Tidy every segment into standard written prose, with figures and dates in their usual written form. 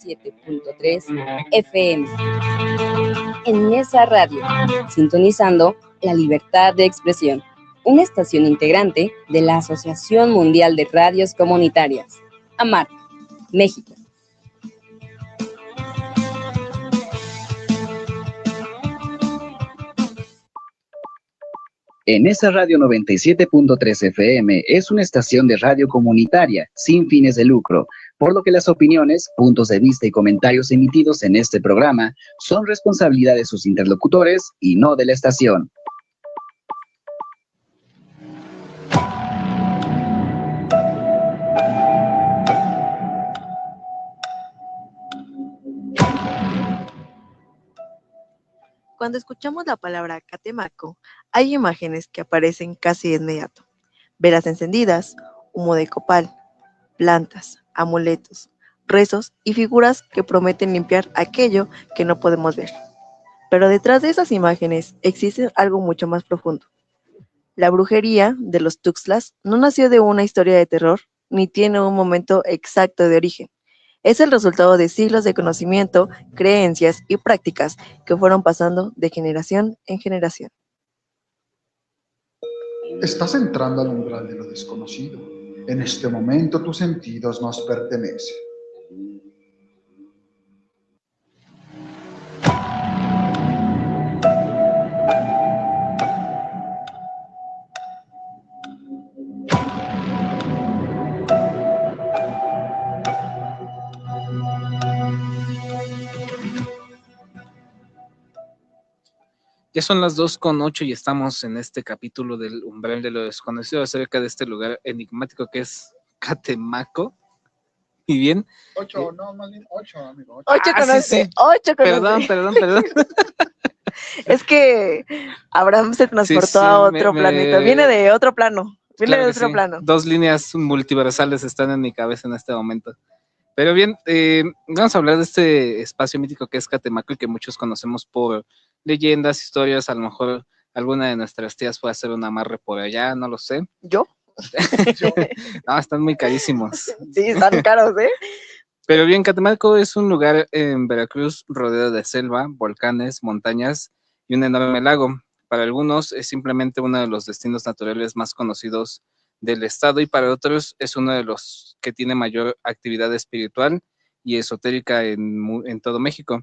7.3 FM. En esa radio, sintonizando la libertad de expresión, una estación integrante de la Asociación Mundial de Radios Comunitarias, AMARC, México. En esa radio 97.3 FM es una estación de radio comunitaria sin fines de lucro, por lo que las opiniones, puntos de vista y comentarios emitidos en este programa son responsabilidad de sus interlocutores y no de la estación. Cuando escuchamos la palabra Catemaco, hay imágenes que aparecen casi de inmediato. Velas encendidas, humo de copal, plantas, amuletos, rezos y figuras que prometen limpiar aquello que no podemos ver. Pero detrás de esas imágenes existe algo mucho más profundo. La brujería de los Tuxtlas no nació de una historia de terror, ni tiene un momento exacto de origen. Es el resultado de siglos de conocimiento, creencias y prácticas que fueron pasando de generación en generación. Estás entrando al umbral de lo desconocido. En este momento tus sentidos nos pertenecen. Ya son las 2:08 y estamos en este capítulo del umbral de lo desconocido acerca de este lugar enigmático que es Catemaco. Y bien. 8, no, más bien 8, amigo. 8 conoce, sí. 8 conoce. Perdón. Es que Abraham se transportó a otro planeta. Viene de otro plano. Viene de otro plano. 2 líneas multiversales están en mi cabeza en este momento. Pero bien, vamos a hablar de este espacio mítico que es Catemaco y que muchos conocemos por leyendas, historias. A lo mejor alguna de nuestras tías puede hacer un amarre por allá, no lo sé. ¿Yo? No, están muy carísimos. Sí, están caros, ¿eh? Pero bien, Catemaco es un lugar en Veracruz rodeado de selva, volcanes, montañas y un enorme lago. Para algunos es simplemente uno de los destinos naturales más conocidos del estado y para otros es uno de los que tiene mayor actividad espiritual y esotérica en todo México.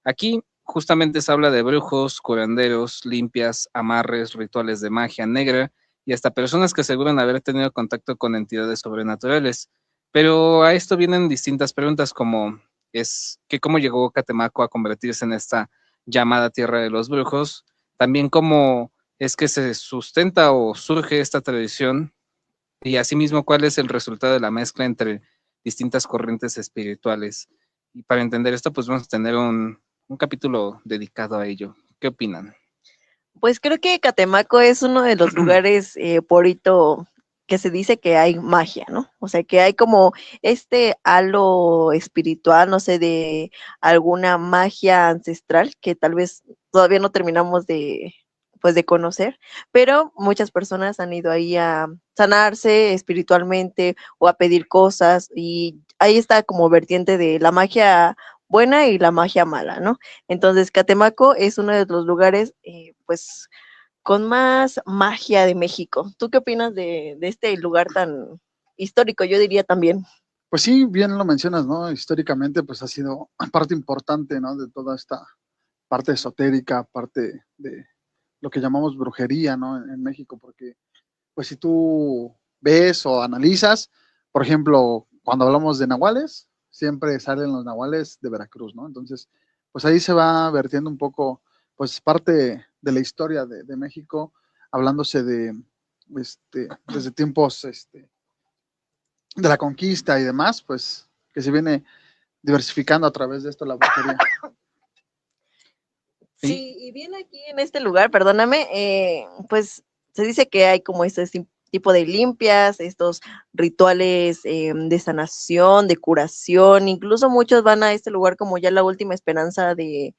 Aquí justamente se habla de brujos, curanderos, limpias, amarres, rituales de magia negra y hasta personas que aseguran haber tenido contacto con entidades sobrenaturales. Pero a esto vienen distintas preguntas como es que cómo llegó Catemaco a convertirse en esta llamada tierra de los brujos, también cómo es que se sustenta o surge esta tradición y asimismo cuál es el resultado de la mezcla entre distintas corrientes espirituales. Y para entender esto, pues vamos a tener un capítulo dedicado a ello. ¿Qué opinan? Pues creo que Catemaco es uno de los lugares, Porito, que se dice que hay magia, ¿no? O sea, que hay como este halo espiritual, no sé, de alguna magia ancestral que tal vez todavía no terminamos pues de conocer, pero muchas personas han ido ahí a sanarse espiritualmente o a pedir cosas y ahí está como vertiente de la magia buena y la magia mala, ¿no? Entonces, Catemaco es uno de los lugares, pues, con más magia de México. ¿Tú qué opinas de este lugar tan histórico? Yo diría también. Pues sí, bien lo mencionas, ¿no? Históricamente, pues ha sido parte importante, ¿no? De toda esta parte esotérica, parte de lo que llamamos brujería, ¿no? En México, porque, pues si tú ves o analizas, por ejemplo, cuando hablamos de nahuales, siempre salen los nahuales de Veracruz, ¿no? Entonces, pues ahí se va vertiendo un poco, pues parte de la historia de México, hablándose de, desde tiempos, de la conquista y demás, pues que se viene diversificando a través de esto la brujería. Sí, y bien aquí en este lugar, perdóname, pues se dice que hay como este tipo de limpias, estos rituales de sanación, de curación, incluso muchos van a este lugar como ya la última esperanza de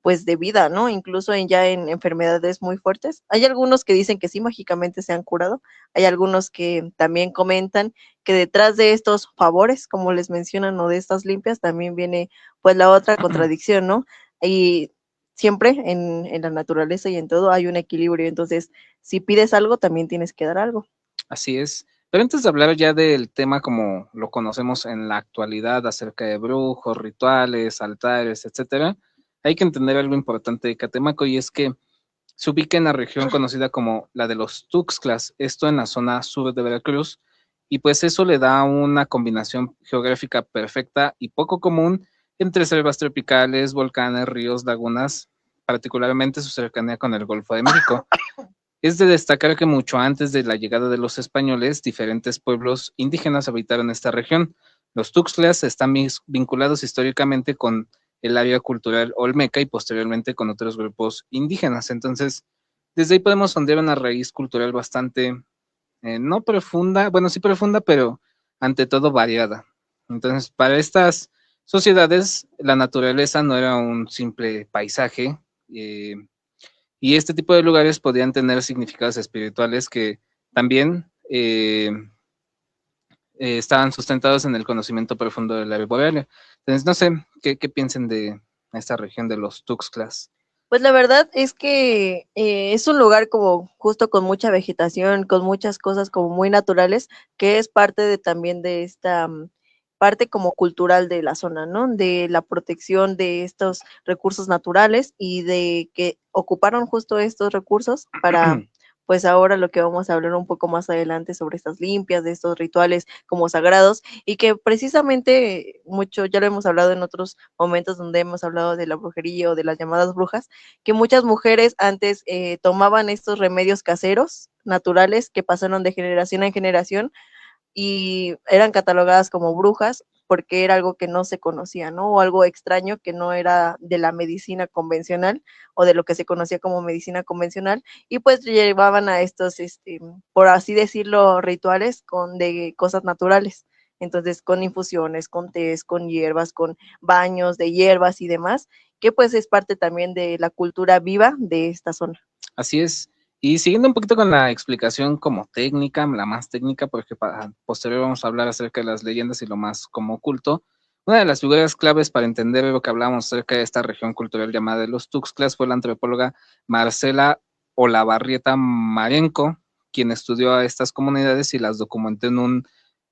pues de vida, ¿no? Incluso ya en enfermedades muy fuertes. Hay algunos que dicen que sí mágicamente se han curado, hay algunos que también comentan que detrás de estos favores, como les mencionan, o de estas limpias, también viene pues la otra contradicción, ¿no? Y siempre en la naturaleza y en todo hay un equilibrio, entonces si pides algo, también tienes que dar algo. Así es. Pero antes de hablar ya del tema como lo conocemos en la actualidad acerca de brujos, rituales, altares, etcétera, hay que entender algo importante de Catemaco y es que se ubica en la región conocida como la de los Tuxtlas, esto en la zona sur de Veracruz, y pues eso le da una combinación geográfica perfecta y poco común entre selvas tropicales, volcanes, ríos, lagunas, particularmente su cercanía con el Golfo de México. Es de destacar que mucho antes de la llegada de los españoles, diferentes pueblos indígenas habitaron esta región. Los Tuxtlas están vinculados históricamente con el área cultural olmeca y posteriormente con otros grupos indígenas. Entonces, desde ahí podemos sondear una raíz cultural bastante, no profunda, bueno, sí profunda, pero ante todo variada. Entonces, para estas sociedades, la naturaleza no era un simple paisaje, y este tipo de lugares podían tener significados espirituales que también estaban sustentados en el conocimiento profundo de la boreal. Entonces, no sé, ¿qué piensen de esta región de los Tuxtlas? Pues la verdad es que es un lugar como justo con mucha vegetación, con muchas cosas como muy naturales, que es parte de también de esta parte como cultural de la zona, ¿no? De la protección de estos recursos naturales y de que ocuparon justo estos recursos para, pues ahora lo que vamos a hablar un poco más adelante sobre estas limpias, de estos rituales como sagrados y que precisamente mucho, ya lo hemos hablado en otros momentos donde hemos hablado de la brujería o de las llamadas brujas, que muchas mujeres antes tomaban estos remedios caseros, naturales, que pasaron de generación en generación y eran catalogadas como brujas porque era algo que no se conocía, ¿no? O algo extraño que no era de la medicina convencional o de lo que se conocía como medicina convencional y pues llevaban a estos, por así decirlo, rituales de cosas naturales. Entonces, con infusiones, con tés, con hierbas, con baños de hierbas y demás, que pues es parte también de la cultura viva de esta zona. Así es. Y siguiendo un poquito con la explicación como técnica, la más técnica, porque para posterior vamos a hablar acerca de las leyendas y lo más como oculto. Una de las figuras claves para entender lo que hablamos acerca de esta región cultural llamada de los Tuxtlas fue la antropóloga Marcela Olavarrieta Marenco, quien estudió a estas comunidades y las documentó en un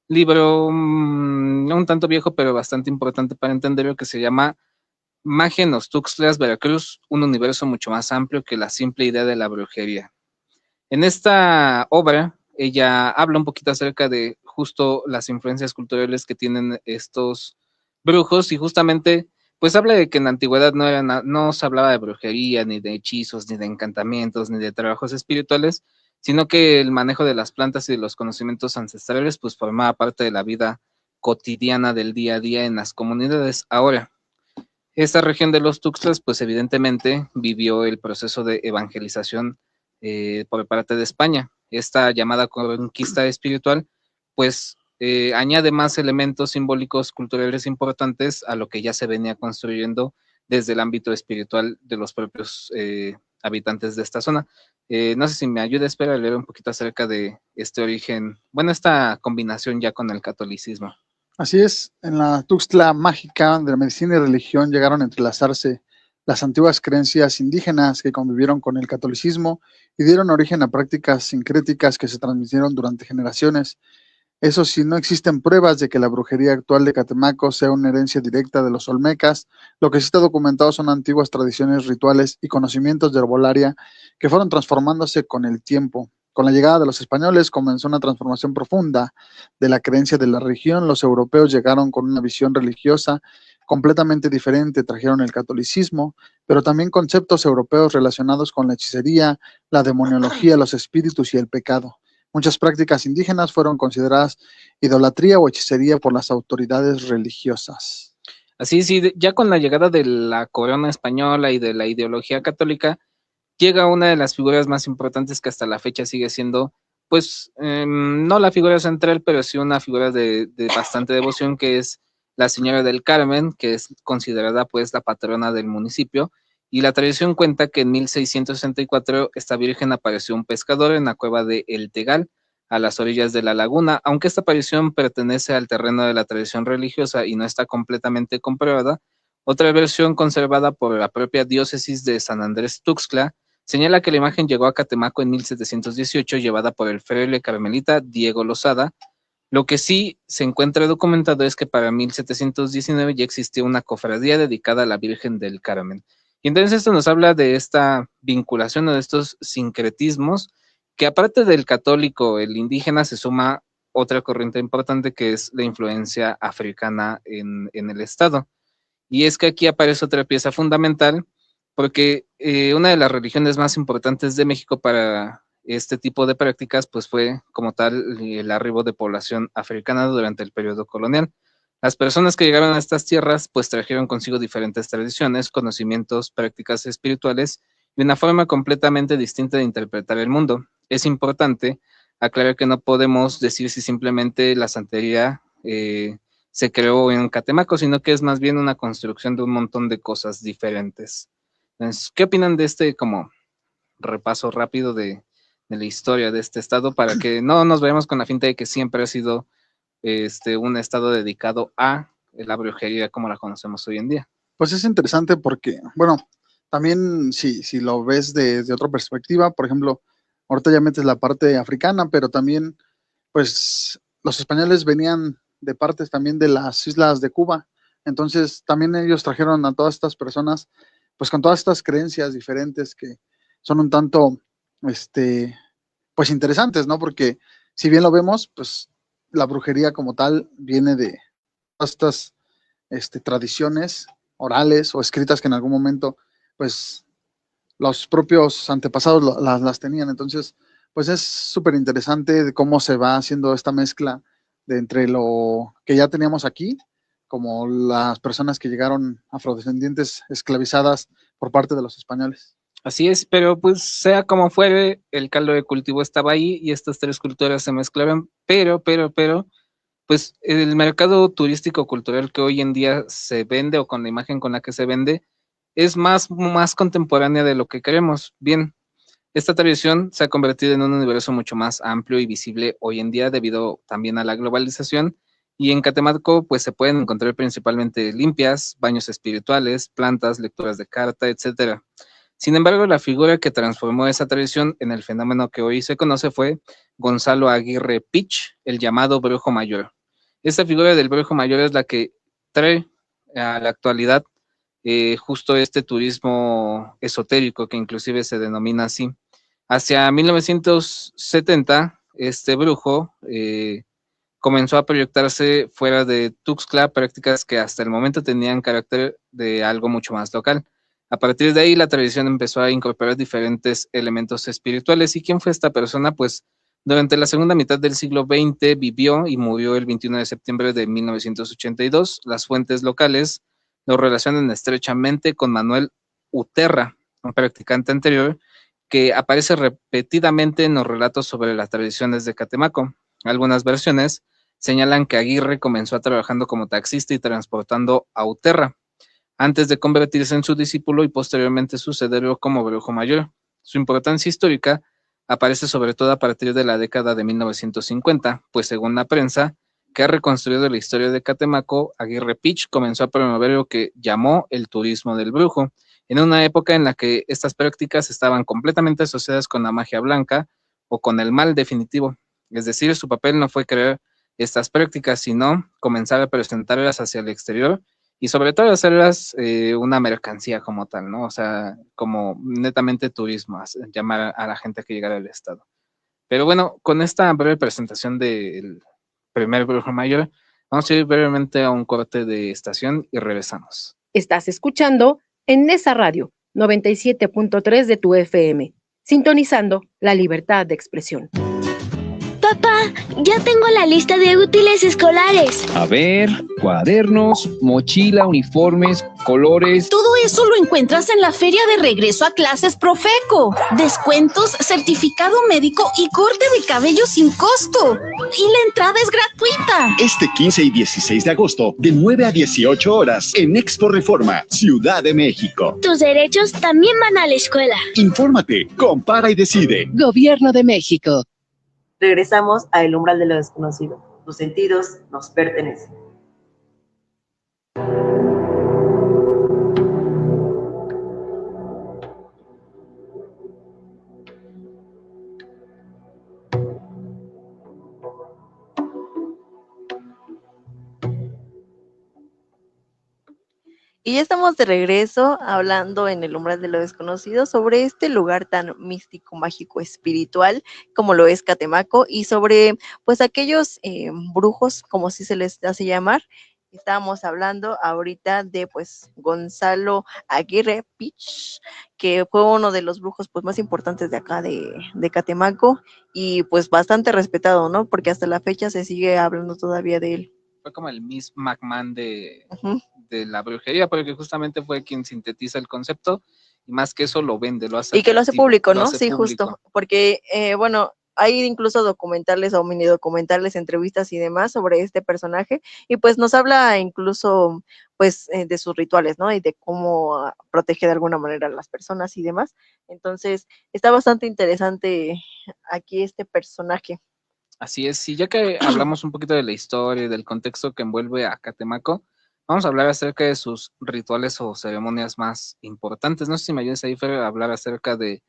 libro un tanto viejo, pero bastante importante para entender lo que se llama Magia en los Tuxtlas, Veracruz, un universo mucho más amplio que la simple idea de la brujería. En esta obra, ella habla un poquito acerca de justo las influencias culturales que tienen estos brujos y justamente, pues habla de que en la antigüedad no se hablaba de brujería, ni de hechizos, ni de encantamientos, ni de trabajos espirituales, sino que el manejo de las plantas y de los conocimientos ancestrales, pues formaba parte de la vida cotidiana del día a día en las comunidades. Ahora, esta región de los Tuxtlas, pues evidentemente vivió el proceso de evangelización por parte de España. Esta llamada conquista espiritual, pues añade más elementos simbólicos culturales importantes a lo que ya se venía construyendo desde el ámbito espiritual de los propios habitantes de esta zona. No sé si me ayuda, espera leer un poquito acerca de este origen, bueno, esta combinación ya con el catolicismo. Así es, en la Tuxtla mágica de la medicina y religión llegaron a entrelazarse las antiguas creencias indígenas que convivieron con el catolicismo y dieron origen a prácticas sincréticas que se transmitieron durante generaciones. Eso sí, no existen pruebas de que la brujería actual de Catemaco sea una herencia directa de los olmecas. Lo que sí está documentado son antiguas tradiciones rituales y conocimientos de herbolaria que fueron transformándose con el tiempo. Con la llegada de los españoles comenzó una transformación profunda de la creencia de la región. Los europeos llegaron con una visión religiosa completamente diferente, trajeron el catolicismo, pero también conceptos europeos relacionados con la hechicería, la demoniología, los espíritus y el pecado. Muchas prácticas indígenas fueron consideradas idolatría o hechicería por las autoridades religiosas. Así, sí, ya con la llegada de la corona española y de la ideología católica, llega una de las figuras más importantes que hasta la fecha sigue siendo, pues, no la figura central, pero sí una figura de bastante devoción, que es la Señora del Carmen, que es considerada, pues, la patrona del municipio, y la tradición cuenta que en 1664 esta virgen apareció un pescador en la cueva de El Tegal, a las orillas de la laguna. Aunque esta aparición pertenece al terreno de la tradición religiosa y no está completamente comprobada, otra versión conservada por la propia diócesis de San Andrés Tuxtla señala que la imagen llegó a Catemaco en 1718, llevada por el fraile carmelita Diego Lozada. Lo que sí se encuentra documentado es que para 1719 ya existía una cofradía dedicada a la Virgen del Carmen. Y entonces esto nos habla de esta vinculación o de estos sincretismos, que aparte del católico, el indígena, se suma otra corriente importante que es la influencia africana en el estado. Y es que aquí aparece otra pieza fundamental, porque una de las religiones más importantes de México para este tipo de prácticas, pues fue como tal el arribo de población africana durante el periodo colonial. Las personas que llegaron a estas tierras, pues trajeron consigo diferentes tradiciones, conocimientos, prácticas espirituales y una forma completamente distinta de interpretar el mundo. Es importante aclarar que no podemos decir si simplemente la santería se creó en Catemaco, sino que es más bien una construcción de un montón de cosas diferentes. Entonces, ¿qué opinan de este como repaso rápido de la historia de este estado, para que no nos veamos con la finta de que siempre ha sido un estado dedicado a la brujería como la conocemos hoy en día? Pues es interesante porque, bueno, también si lo ves de otra perspectiva, por ejemplo, ahorita ya metes la parte africana, pero también, pues, los españoles venían de partes también de las islas de Cuba, entonces también ellos trajeron a todas estas personas, pues con todas estas creencias diferentes que son un tanto, pues interesantes, ¿no? Porque si bien lo vemos, pues la brujería como tal viene de todas estas tradiciones orales o escritas que en algún momento, pues, los propios antepasados las tenían. Entonces, pues es súper interesante de cómo se va haciendo esta mezcla de entre lo que ya teníamos aquí, como las personas que llegaron afrodescendientes esclavizadas por parte de los españoles. Así es, pero pues sea como fuere, el caldo de cultivo estaba ahí y estas tres culturas se mezclaron, pero, pues el mercado turístico cultural que hoy en día se vende, o con la imagen con la que se vende, es más contemporánea de lo que queremos. Bien, esta tradición se ha convertido en un universo mucho más amplio y visible hoy en día debido también a la globalización, y en Catemaco pues se pueden encontrar principalmente limpias, baños espirituales, plantas, lecturas de carta, etcétera. Sin embargo, la figura que transformó esa tradición en el fenómeno que hoy se conoce fue Gonzalo Aguirre Pich, el llamado Brujo Mayor. Esta figura del Brujo Mayor es la que trae a la actualidad justo este turismo esotérico, que inclusive se denomina así. Hacia 1970, este brujo comenzó a proyectarse fuera de Tuxtla, prácticas que hasta el momento tenían carácter de algo mucho más local. A partir de ahí, la tradición empezó a incorporar diferentes elementos espirituales. ¿Y quién fue esta persona? Pues durante la segunda mitad del siglo XX vivió y murió el 21 de septiembre de 1982. Las fuentes locales lo relacionan estrechamente con Manuel Uterra, un practicante anterior que aparece repetidamente en los relatos sobre las tradiciones de Catemaco. Algunas versiones señalan que Aguirre comenzó trabajando como taxista y transportando a Uterra, antes de convertirse en su discípulo y posteriormente sucederlo como brujo mayor. Su importancia histórica aparece sobre todo a partir de la década de 1950, pues según la prensa que ha reconstruido la historia de Catemaco, Aguirre Pich comenzó a promover lo que llamó el turismo del brujo, en una época en la que estas prácticas estaban completamente asociadas con la magia blanca o con el mal definitivo. Es decir, su papel no fue crear estas prácticas, sino comenzar a presentarlas hacia el exterior y sobre todo hacerlas una mercancía como tal, ¿no? O sea, como netamente turismo, llamar a la gente que llegara al estado. Pero bueno, con esta breve presentación del primer brujo mayor, vamos a ir brevemente a un corte de estación y regresamos. Estás escuchando en Nesa Radio 97.3 de tu FM, sintonizando la libertad de expresión. Papá, ya tengo la lista de útiles escolares. A ver, cuadernos, mochila, uniformes, colores. Todo eso lo encuentras en la feria de regreso a clases Profeco. Descuentos, certificado médico y corte de cabello sin costo. Y la entrada es gratuita. Este 15 y 16 de agosto, de 9 a 18 horas, en Expo Reforma, Ciudad de México. Tus derechos también van a la escuela. Infórmate, compara y decide. Gobierno de México. Regresamos a El umbral de lo desconocido. Tus sentidos nos pertenecen. Y ya estamos de regreso hablando en El umbral de lo desconocido sobre este lugar tan místico, mágico, espiritual como lo es Catemaco y sobre pues aquellos brujos, como si se les hace llamar. Estábamos hablando ahorita de pues Gonzalo Aguirre Pich, que fue uno de los brujos pues más importantes de acá de Catemaco y pues bastante respetado, ¿no? Porque hasta la fecha se sigue hablando todavía de él. Fue como el Miss McMahon de la brujería, porque justamente fue quien sintetiza el concepto y más que eso lo vende, lo hace. Y que lo hace público, ¿no? Sí, público. Justo, porque, bueno, hay incluso documentales o mini documentales, entrevistas y demás sobre este personaje y pues nos habla incluso pues de sus rituales, ¿no? Y de cómo protege de alguna manera a las personas y demás. Entonces, está bastante interesante aquí este personaje. Así es, y ya que hablamos un poquito de la historia y del contexto que envuelve a Catemaco, vamos a hablar acerca de sus rituales o ceremonias más importantes. No sé si me ayudes ahí, Fer, a hablar acerca de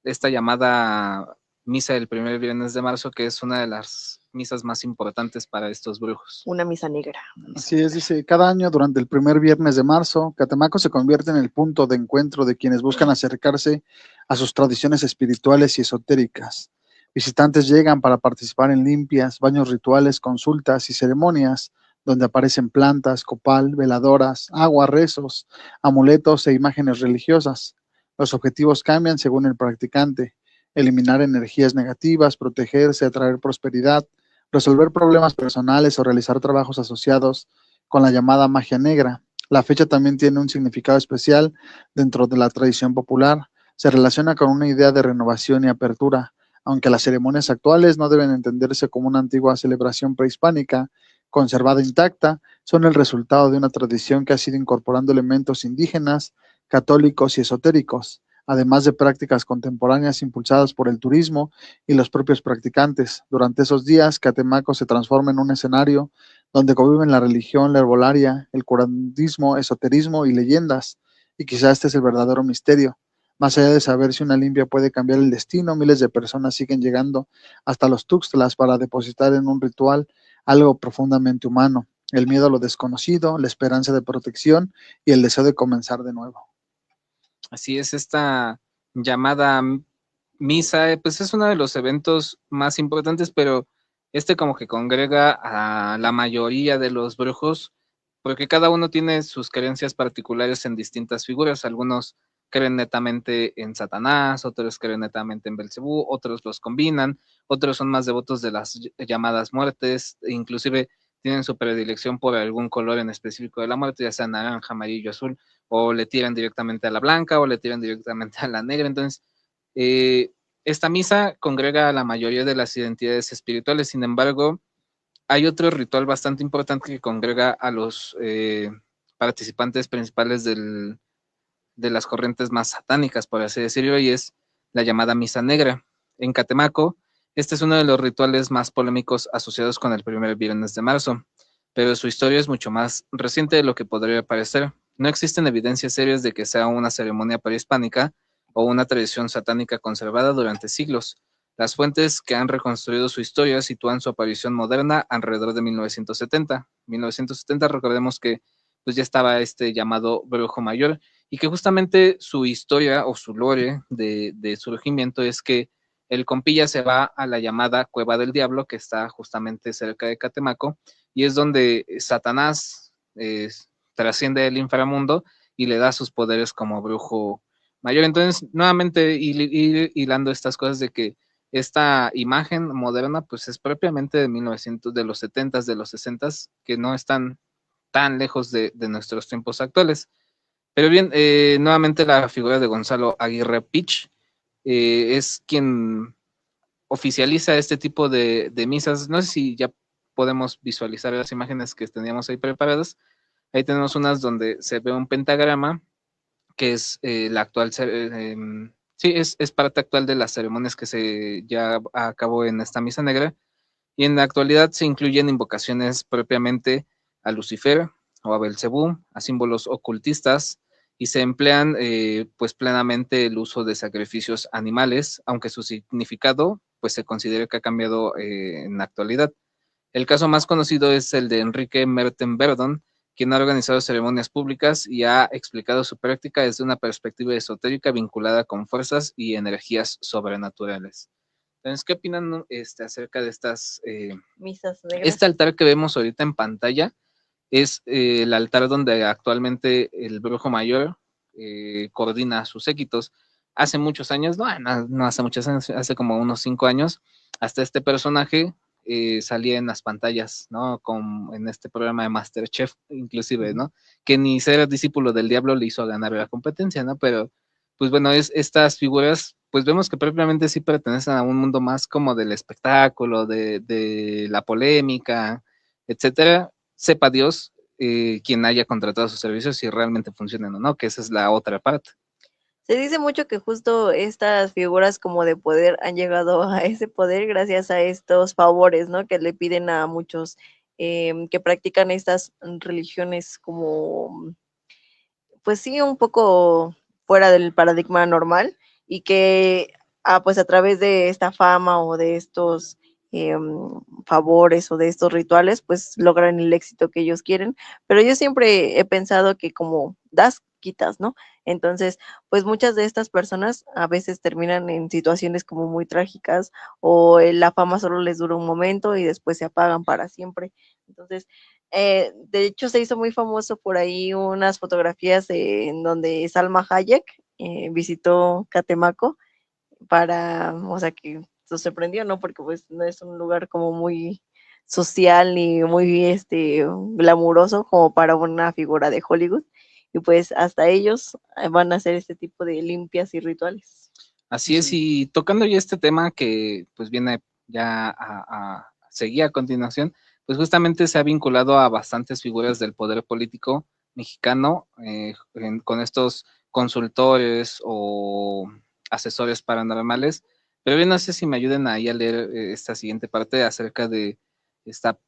esta llamada misa del primer viernes de marzo, que es una de las misas más importantes para estos brujos. Una misa negra. Así es, dice, cada año durante el primer viernes de marzo, Catemaco se convierte en el punto de encuentro de quienes buscan acercarse a sus tradiciones espirituales y esotéricas. Visitantes llegan para participar en limpias, baños rituales, consultas y ceremonias donde aparecen plantas, copal, veladoras, agua, rezos, amuletos e imágenes religiosas. Los objetivos cambian según el practicante: eliminar energías negativas, protegerse, atraer prosperidad, resolver problemas personales o realizar trabajos asociados con la llamada magia negra. La fecha también tiene un significado especial dentro de la tradición popular. Se relaciona con una idea de renovación y apertura, aunque las ceremonias actuales no deben entenderse como una antigua celebración prehispánica, conservada intacta, son el resultado de una tradición que ha sido incorporando elementos indígenas, católicos y esotéricos, además de prácticas contemporáneas impulsadas por el turismo y los propios practicantes. Durante esos días, Catemaco se transforma en un escenario donde conviven la religión, la herbolaria, el curandismo, esoterismo y leyendas, y quizás este es el verdadero misterio. Más allá de saber si una limpia puede cambiar el destino, miles de personas siguen llegando hasta los Tuxtlas para depositar en un ritual algo profundamente humano: el miedo a lo desconocido, la esperanza de protección y el deseo de comenzar de nuevo. Así es, esta llamada misa, pues es uno de los eventos más importantes, pero como que congrega a la mayoría de los brujos, porque cada uno tiene sus creencias particulares en distintas figuras. Algunos creen netamente en Satanás, otros creen netamente en Belcebú, otros los combinan, otros son más devotos de las llamadas muertes, inclusive tienen su predilección por algún color en específico de la muerte, ya sea naranja, amarillo, azul, o le tiran directamente a la blanca o le tiran directamente a la negra. Entonces, esta misa congrega a la mayoría de las identidades espirituales. Sin embargo, hay otro ritual bastante importante que congrega a los participantes principales de las corrientes más satánicas, por así decirlo, y es la llamada misa negra. En Catemaco, este es uno de los rituales más polémicos asociados con el primer viernes de marzo, pero su historia es mucho más reciente de lo que podría parecer. No existen evidencias serias de que sea una ceremonia prehispánica o una tradición satánica conservada durante siglos. Las fuentes que han reconstruido su historia sitúan su aparición moderna alrededor de 1970. 1970, recordemos que pues ya estaba este llamado brujo mayor, y que justamente su historia o su lore de surgimiento es que el compilla se va a la llamada Cueva del Diablo, que está justamente cerca de Catemaco, y es donde Satanás trasciende el inframundo y le da sus poderes como brujo mayor. Entonces, nuevamente hilando estas cosas de que esta imagen moderna pues es propiamente de 1900, de los 70s, de los 60s, que no están tan lejos de nuestros tiempos actuales. Pero bien, nuevamente la figura de Gonzalo Aguirre Pich es quien oficializa este tipo de misas. No sé si ya podemos visualizar las imágenes que teníamos ahí preparadas. Ahí tenemos unas donde se ve un pentagrama, que es la actual, sí, es parte actual de las ceremonias que se ya acabó en esta misa negra. Y en la actualidad se incluyen invocaciones propiamente a Lucifer o a Belcebú, a símbolos ocultistas, y se emplean pues plenamente el uso de sacrificios animales, aunque su significado pues se considera que ha cambiado en la actualidad. El caso más conocido es el de Enrique Merten Verdon, quien ha organizado ceremonias públicas y ha explicado su práctica desde una perspectiva esotérica vinculada con fuerzas y energías sobrenaturales. Entonces, ¿qué opinan acerca de estas misas negras? Este altar que vemos ahorita en pantalla es el altar donde actualmente el brujo mayor coordina a sus séquitos. Hace muchos años, no hace muchos años, hace como unos 5 años, hasta este personaje salía en las pantallas, ¿no? En este programa de MasterChef, inclusive, ¿no? Que ni ser discípulo del diablo le hizo ganar la competencia, ¿no? Pero, pues bueno, estas figuras, pues vemos que propiamente sí pertenecen a un mundo más como del espectáculo, de la polémica, etcétera. Sepa Dios quien haya contratado sus servicios si realmente funcionan o no, que esa es la otra parte. Se dice mucho que justo estas figuras como de poder han llegado a ese poder gracias a estos favores, ¿no? Que le piden a muchos que practican estas religiones como, pues sí, un poco fuera del paradigma normal y que pues a través de esta fama o de estos favores o de estos rituales, pues logran el éxito que ellos quieren. Pero yo siempre he pensado que como das, quitas, ¿no? Entonces, pues muchas de estas personas a veces terminan en situaciones como muy trágicas o la fama solo les dura un momento y después se apagan para siempre. Entonces, de hecho se hizo muy famoso por ahí unas fotografías en donde Salma Hayek visitó Catemaco o sea que se sorprendió, ¿no? Porque pues no es un lugar como muy social ni muy glamuroso como para una figura de Hollywood. Y pues hasta ellos van a hacer este tipo de limpias y rituales. Así es, y tocando ya este tema que pues viene ya a seguir a continuación, pues justamente se ha vinculado a bastantes figuras del poder político mexicano con estos consultores o asesores paranormales, pero yo no sé si me ayuden ahí a leer esta siguiente parte acerca de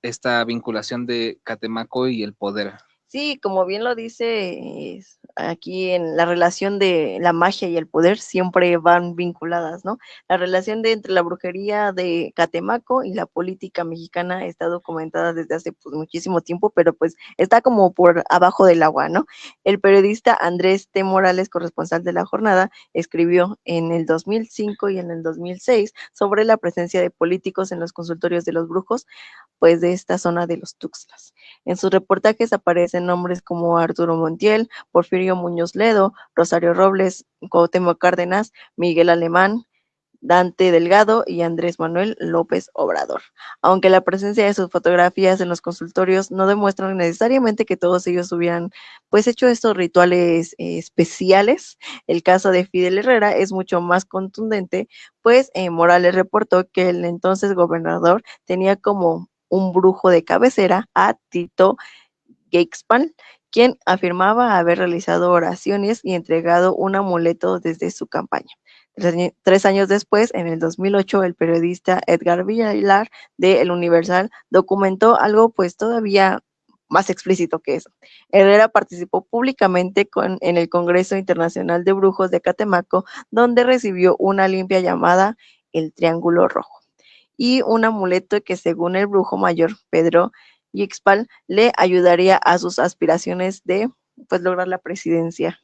esta vinculación de Catemaco y el poder. Sí, como bien lo dice aquí en la relación de la magia y el poder siempre van vinculadas, ¿no? La relación entre la brujería de Catemaco y la política mexicana está documentada desde hace pues, muchísimo tiempo, pero pues está como por abajo del agua, ¿no? El periodista Andrés T. Morales, corresponsal de La Jornada, escribió en el 2005 y en el 2006 sobre la presencia de políticos en los consultorios de los brujos, pues de esta zona de los Tuxtlas. En sus reportajes aparecen nombres como Arturo Montiel, Porfirio Muñoz Ledo, Rosario Robles, Cuauhtémoc Cárdenas, Miguel Alemán, Dante Delgado y Andrés Manuel López Obrador. Aunque la presencia de sus fotografías en los consultorios no demuestran necesariamente que todos ellos hubieran pues hecho estos rituales especiales, el caso de Fidel Herrera es mucho más contundente, pues Morales reportó que el entonces gobernador tenía como un brujo de cabecera a Tito Geixpan, quien afirmaba haber realizado oraciones y entregado un amuleto desde su campaña. 3 años después, en el 2008, el periodista Edgar Vilar de El Universal documentó algo pues todavía más explícito que eso. Herrera participó públicamente en el Congreso Internacional de Brujos de Catemaco, donde recibió una limpia llamada el Triángulo Rojo y un amuleto que según el brujo mayor Pedro Gixpal le ayudaría a sus aspiraciones de pues lograr la presidencia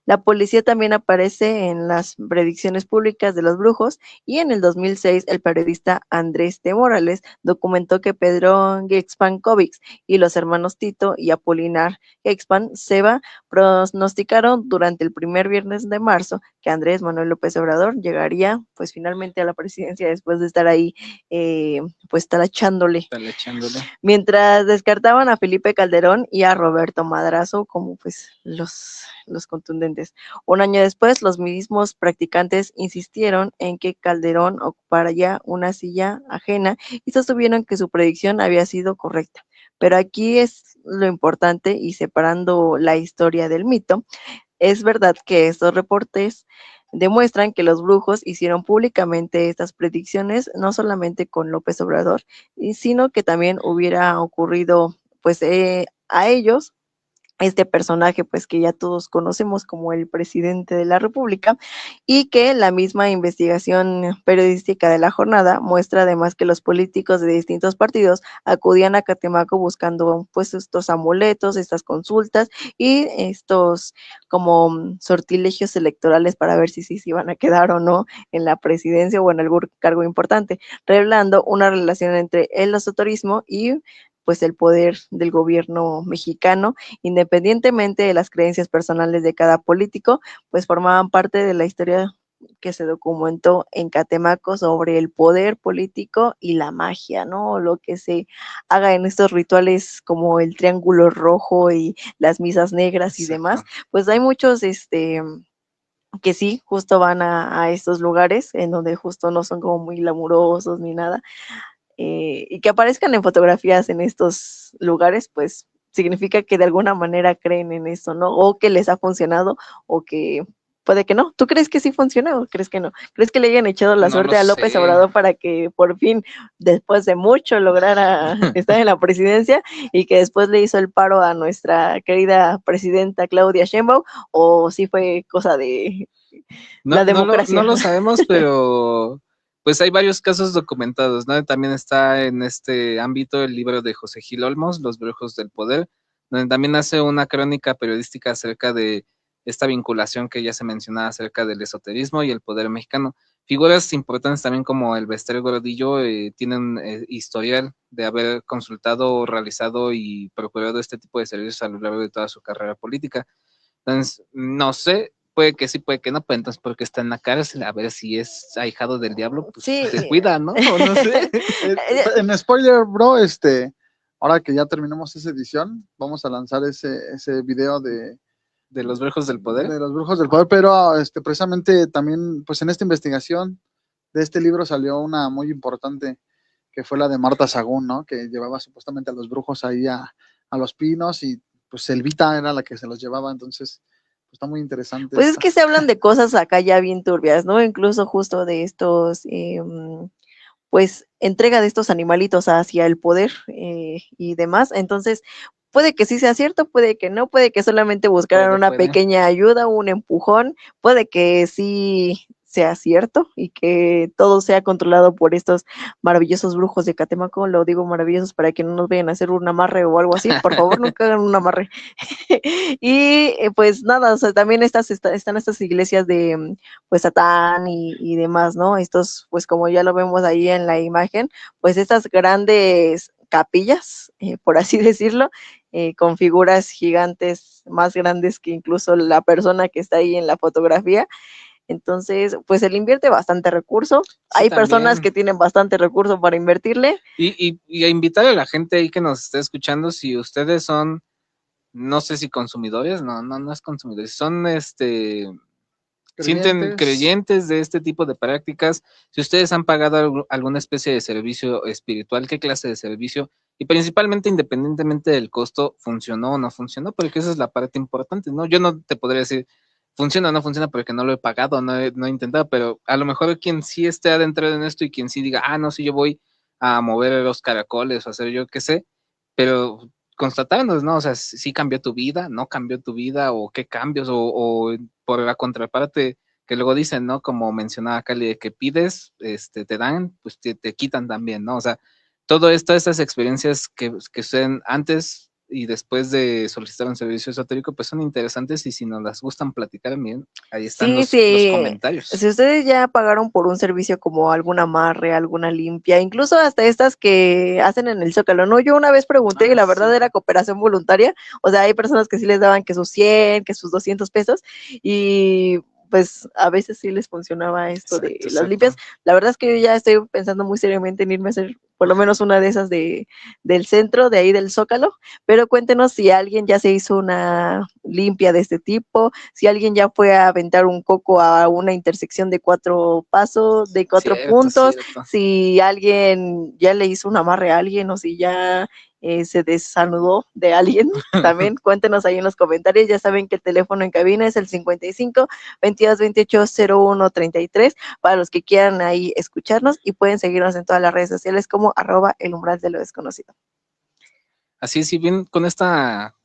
La policía también aparece en las predicciones públicas de los brujos y en el 2006 el periodista Andrés de Morales documentó que Pedro Gexpan-Kovic y los hermanos Tito y Apolinar Gexpan-Seba pronosticaron durante el primer viernes de marzo que Andrés Manuel López Obrador llegaría pues finalmente a la presidencia después de estar ahí pues talachándole. Mientras descartaban a Felipe Calderón y a Roberto Madrazo como pues los contundentes. Un año después, los mismos practicantes insistieron en que Calderón ocupara ya una silla ajena y sostuvieron que su predicción había sido correcta. Pero aquí es lo importante y separando la historia del mito, es verdad que estos reportes demuestran que los brujos hicieron públicamente estas predicciones, no solamente con López Obrador, sino que también hubiera ocurrido pues a ellos este personaje pues que ya todos conocemos como el presidente de la República y que la misma investigación periodística de la jornada muestra además que los políticos de distintos partidos acudían a Catemaco buscando pues estos amuletos, estas consultas y estos como sortilegios electorales para ver si se iban a quedar o no en la presidencia o en algún cargo importante, revelando una relación entre el esoterismo y pues el poder del gobierno mexicano, independientemente de las creencias personales de cada político, pues formaban parte de la historia que se documentó en Catemaco sobre el poder político y la magia, ¿no? Lo que se haga en estos rituales como el triángulo rojo y las misas negras y demás, pues hay muchos, que sí, justo van a estos lugares en donde justo no son como muy glamurosos ni nada, y que aparezcan en fotografías en estos lugares, pues significa que de alguna manera creen en esto, ¿no? O que les ha funcionado, o que puede que no. ¿Tú crees que sí funciona o crees que no? ¿Crees que le hayan echado la suerte a López Obrador para que por fin, después de mucho, lograra estar en la presidencia y que después le hizo el paro a nuestra querida presidenta Claudia Sheinbaum? ¿O sí fue cosa de la democracia? No lo sabemos, pero pues hay varios casos documentados, ¿no? También está en este ámbito el libro de José Gil Olmos, Los Brujos del Poder, donde también hace una crónica periodística acerca de esta vinculación que ya se mencionaba acerca del esoterismo y el poder mexicano. Figuras importantes también como el Bester Gordillo tienen historial de haber consultado, realizado y procurado este tipo de servicios a lo largo de toda su carrera política. Entonces, no sé, puede que sí, puede que no, pues entonces porque está en la cárcel, a ver si es ahijado del diablo, pues sí, se cuida, ¿no? O no sé. En spoiler, bro, ahora que ya terminamos esa edición, vamos a lanzar ese video de los brujos del poder. De los brujos del poder, pero precisamente también, pues en esta investigación de este libro salió una muy importante, que fue la de Marta Sagún, ¿no? Que llevaba supuestamente a los brujos ahí a Los Pinos y pues Elvita era la que se los llevaba, entonces está muy interesante. Pues es que se hablan de cosas acá ya bien turbias, ¿no? Incluso justo de estos, pues, entrega de estos animalitos hacia el poder y demás. Entonces, puede que sí sea cierto, puede que no, puede que solamente buscaran una pequeña ayuda, un empujón, puede que sí sea cierto y que todo sea controlado por estos maravillosos brujos de Catemaco. Lo digo maravillosos para que no nos vayan a hacer un amarre o algo así, por favor, nunca hagan un amarre. Y pues nada, o sea, también están estas iglesias de pues Satán y demás, ¿no? Estos, pues como ya lo vemos ahí en la imagen, pues estas grandes capillas, por así decirlo, con figuras gigantes más grandes que incluso la persona que está ahí en la fotografía. Entonces, pues él invierte bastante recurso. Sí, hay también personas que tienen bastante recurso para invertirle. Y a invitar a la gente ahí que nos esté escuchando, si ustedes son, no sé si consumidores, no es consumidores, son sienten creyentes de este tipo de prácticas, si ustedes han pagado alguna especie de servicio espiritual, qué clase de servicio, y principalmente independientemente del costo, funcionó o no funcionó, porque esa es la parte importante, ¿no? Yo no te podría decir funciona o no funciona porque no lo he pagado, no he intentado, pero a lo mejor quien sí esté adentro en esto y quien sí diga, no, sí, yo voy a mover los caracoles o hacer yo qué sé, pero constatando, ¿no? O sea, sí cambió tu vida, no cambió tu vida, o qué cambios, o por la contraparte que luego dicen, ¿no? Como mencionaba Cali, de que pides, te dan, pues te quitan también, ¿no? O sea, todo esto, estas experiencias que suceden antes y después de solicitar un servicio esotérico, pues son interesantes y si nos las gustan platicar bien, ahí están los comentarios. Si ustedes ya pagaron por un servicio como algún amarre, alguna limpia, incluso hasta estas que hacen en el Zócalo, ¿no? Yo una vez pregunté y la verdad era cooperación voluntaria, o sea, hay personas que sí les daban que sus 100, que sus 200 pesos y pues a veces sí les funcionaba esto de las limpias. La verdad es que yo ya estoy pensando muy seriamente en irme a hacer por lo menos una de esas del centro, de ahí del Zócalo, pero cuéntenos si alguien ya se hizo una limpia de este tipo, si alguien ya fue a aventar un coco a una intersección de 4 pasos, de 4 puntos, si alguien ya le hizo un amarre a alguien o si ya se desanudó de alguien, también cuéntenos ahí en los comentarios. Ya saben que el teléfono en cabina es el 55 22 28 01 33 para los que quieran ahí escucharnos y pueden seguirnos en todas las redes sociales como @elumbral_de_lo_desconocido. Así es, y bien con esta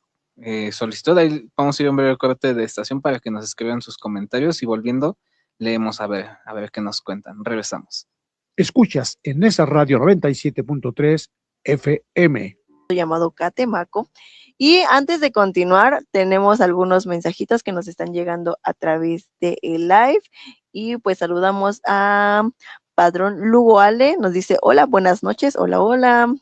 solicitud, ahí vamos a ir a un breve corte de estación para que nos escriban sus comentarios y volviendo leemos a ver qué nos cuentan. Regresamos. Escuchas en esa radio 97.3 FM. Llamado Catemaco. Y antes de continuar, tenemos algunos mensajitos que nos están llegando a través de el live. Y pues saludamos a Padrón Lugo Ale, nos dice, hola, buenas noches, hola.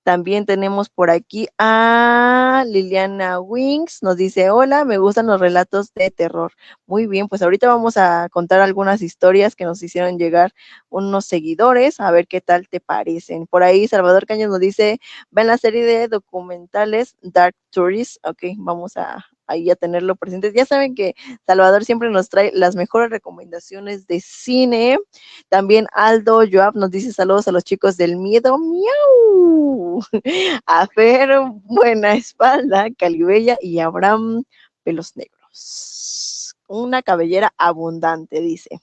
También tenemos por aquí a Liliana Wings, nos dice, hola, me gustan los relatos de terror. Muy bien, pues ahorita vamos a contar algunas historias que nos hicieron llegar unos seguidores, a ver qué tal te parecen. Por ahí Salvador Cañas nos dice, ven la serie de documentales Dark Tourist, ok, vamos ahí a tenerlo presente. Ya saben que Salvador siempre nos trae las mejores recomendaciones de cine. También Aldo Joab nos dice saludos a los chicos del miedo, miau. A Fer Buena Espalda, Calibella y Abraham Pelos Negros. Una cabellera abundante, dice.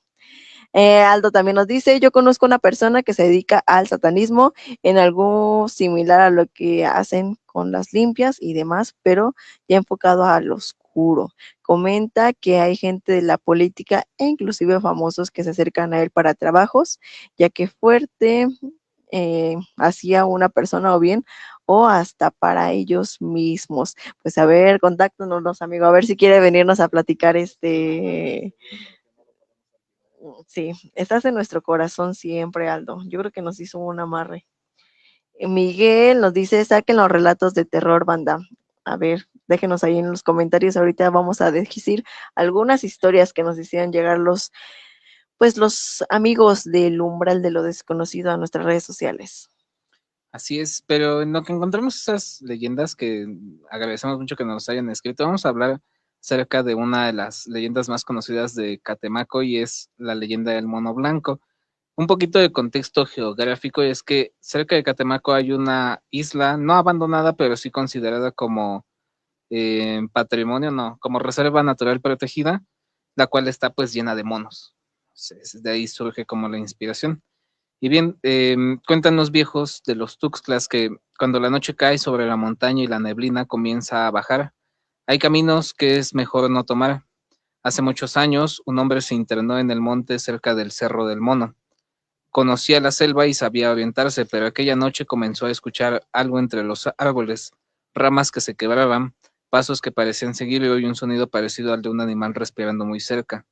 Aldo también nos dice, yo conozco una persona que se dedica al satanismo en algo similar a lo que hacen con las limpias y demás, pero ya enfocado al oscuro. Comenta que hay gente de la política e inclusive famosos que se acercan a él para trabajos, ya que fuerte hacía una persona o hasta para ellos mismos. Pues a ver, contáctanos, amigo, a ver si quiere venirnos a platicar Sí, estás en nuestro corazón siempre, Aldo. Yo creo que nos hizo un amarre. Miguel nos dice, saquen los relatos de terror, banda. A ver, déjenos ahí en los comentarios. Ahorita vamos a decir algunas historias que nos hicieron llegar los amigos del umbral de lo desconocido a nuestras redes sociales. Así es, pero en lo que encontramos esas leyendas que agradecemos mucho que nos hayan escrito, vamos a hablar cerca de una de las leyendas más conocidas de Catemaco y es la leyenda del mono blanco. Un poquito de contexto geográfico es que cerca de Catemaco hay una isla no abandonada, pero sí considerada como patrimonio, no, como reserva natural protegida, la cual está pues llena de monos. De ahí surge como la inspiración. Y bien, cuentan los viejos de los Tuxtlas que cuando la noche cae sobre la montaña y la neblina comienza a bajar, hay caminos que es mejor no tomar. Hace muchos años, un hombre se internó en el monte cerca del Cerro del Mono. Conocía la selva y sabía orientarse, pero aquella noche comenzó a escuchar algo entre los árboles, ramas que se quebraban, pasos que parecían seguirlo y un sonido parecido al de un animal respirando muy cerca.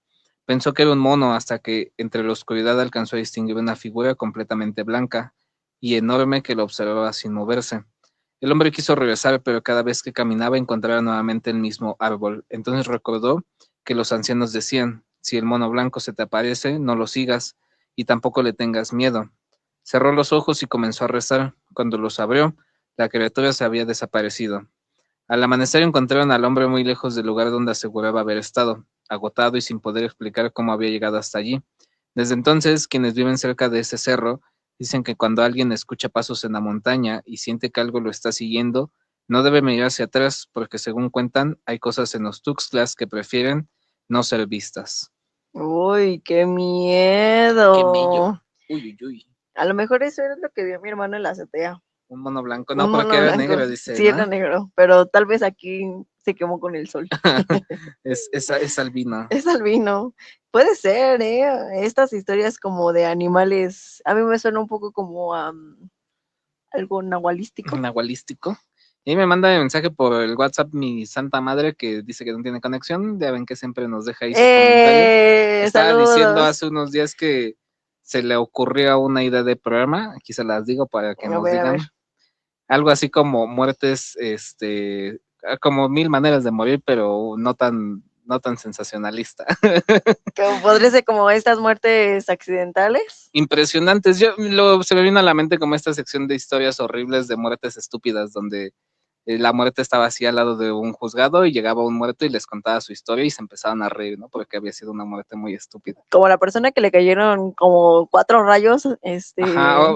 Pensó que era un mono hasta que entre la oscuridad alcanzó a distinguir una figura completamente blanca y enorme que lo observaba sin moverse. El hombre quiso regresar, pero cada vez que caminaba encontraba nuevamente el mismo árbol. Entonces recordó que los ancianos decían, si el mono blanco se te aparece, no lo sigas y tampoco le tengas miedo. Cerró los ojos y comenzó a rezar. Cuando los abrió, la criatura se había desaparecido. Al amanecer encontraron al hombre muy lejos del lugar donde aseguraba haber estado, agotado y sin poder explicar cómo había llegado hasta allí. Desde entonces, quienes viven cerca de ese cerro dicen que cuando alguien escucha pasos en la montaña y siente que algo lo está siguiendo, no debe mirar hacia atrás porque según cuentan, hay cosas en los Tuxtlas que prefieren no ser vistas. Uy, qué miedo. Qué mello. Uy. A lo mejor eso era lo que vio mi hermano en la azotea. Un mono blanco, no, porque era negro, dice. Sí, ¿no? Era negro, pero tal vez aquí se quemó con el sol. es albino. Es albino. Puede ser, Estas historias como de animales, a mí me suena un poco como algo nahualístico. Nahualístico. Y me manda un mensaje por el WhatsApp mi santa madre que dice que no tiene conexión. Ya ven que siempre nos deja ahí su comentario. Estaba diciendo hace unos días que se le ocurrió una idea de programa. Aquí se las digo para que nos digan. Algo así como muertes, como 1000 maneras de morir, pero no tan sensacionalista. ¿Podría ser como estas muertes accidentales? Impresionantes. Se me vino a la mente como esta sección de historias horribles de muertes estúpidas, donde la muerte estaba así al lado de un juzgado y llegaba un muerto y les contaba su historia y se empezaban a reír, ¿no? Porque había sido una muerte muy estúpida. Como la persona que le cayeron como 4 rayos, Ajá,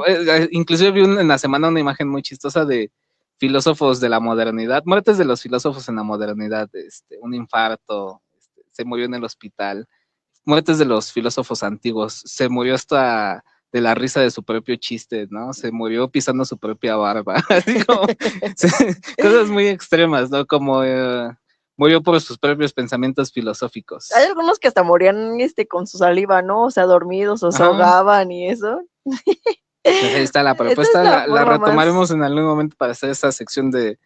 inclusive vi en la semana una imagen muy chistosa de filósofos de la modernidad, muertes de los filósofos en la modernidad, un infarto, se murió en el hospital, muertes de los filósofos antiguos, se murió hasta de la risa de su propio chiste, ¿no? Se murió pisando su propia barba, así como cosas muy extremas, ¿no? Como murió por sus propios pensamientos filosóficos. Hay algunos que hasta morían con su saliva, ¿no? O sea, dormidos o se ahogaban y eso. Ahí está la propuesta, la retomaremos en algún momento para hacer esa sección de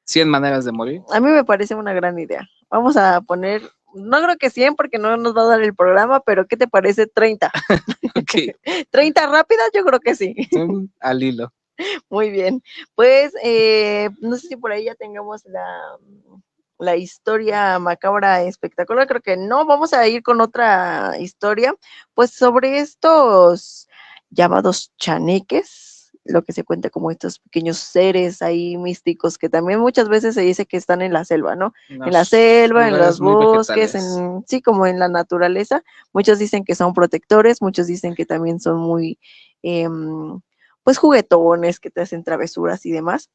100 maneras de morir. A mí me parece una gran idea. Vamos a poner, no creo que 100 porque no nos va a dar el programa, pero ¿qué te parece 30? Okay. 30 rápidas, yo creo que sí. Al hilo. Muy bien. Pues no sé si por ahí ya tengamos la historia macabra espectacular. Creo que no. Vamos a ir con otra historia, pues sobre estos llamados chaneques, lo que se cuenta como estos pequeños seres ahí místicos que también muchas veces se dice que están en la selva, ¿no? En la selva, en los bosques, sí, como en la naturaleza. Muchos dicen que son protectores, muchos dicen que también son muy, pues juguetones, que te hacen travesuras y demás.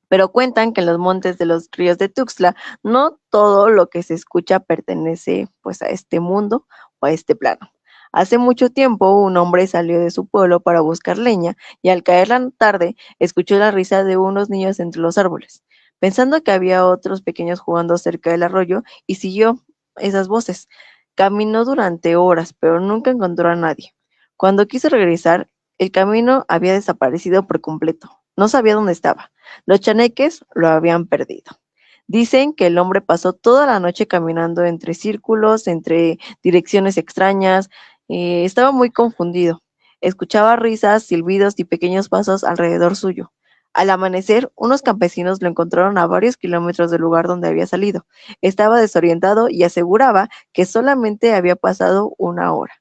Pero cuentan que en los montes de los ríos de Tuxtla no todo lo que se escucha pertenece pues a este mundo o a este plano. Hace mucho tiempo un hombre salió de su pueblo para buscar leña y al caer la tarde escuchó la risa de unos niños entre los árboles, pensando que había otros pequeños jugando cerca del arroyo y siguió esas voces. Caminó durante horas, pero nunca encontró a nadie. Cuando quiso regresar, el camino había desaparecido por completo. No sabía dónde estaba. Los chaneques lo habían perdido. Dicen que el hombre pasó toda la noche caminando entre círculos, entre direcciones extrañas. Estaba muy confundido. Escuchaba risas, silbidos y pequeños pasos alrededor suyo. Al amanecer, unos campesinos lo encontraron a varios kilómetros del lugar donde había salido. Estaba desorientado y aseguraba que solamente había pasado 1 hora,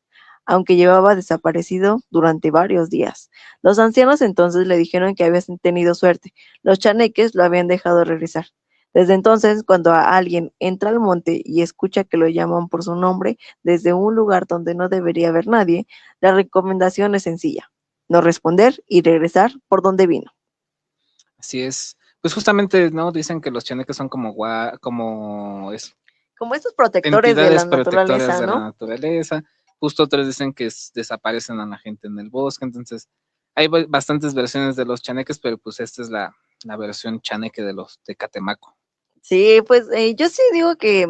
aunque llevaba desaparecido durante varios días. Los ancianos entonces le dijeron que había tenido suerte. Los chaneques lo habían dejado regresar. Desde entonces, cuando alguien entra al monte y escucha que lo llaman por su nombre desde un lugar donde no debería haber nadie, la recomendación es sencilla: no responder y regresar por donde vino. Así es. Pues justamente, ¿no? Dicen que los chaneques son como estos protectores de la naturaleza, ¿no? De la naturaleza. Justo otros dicen que desaparecen a la gente en el bosque. Entonces, hay bastantes versiones de los chaneques, pero pues esta es la versión chaneque de Catemaco. Sí, pues yo sí digo que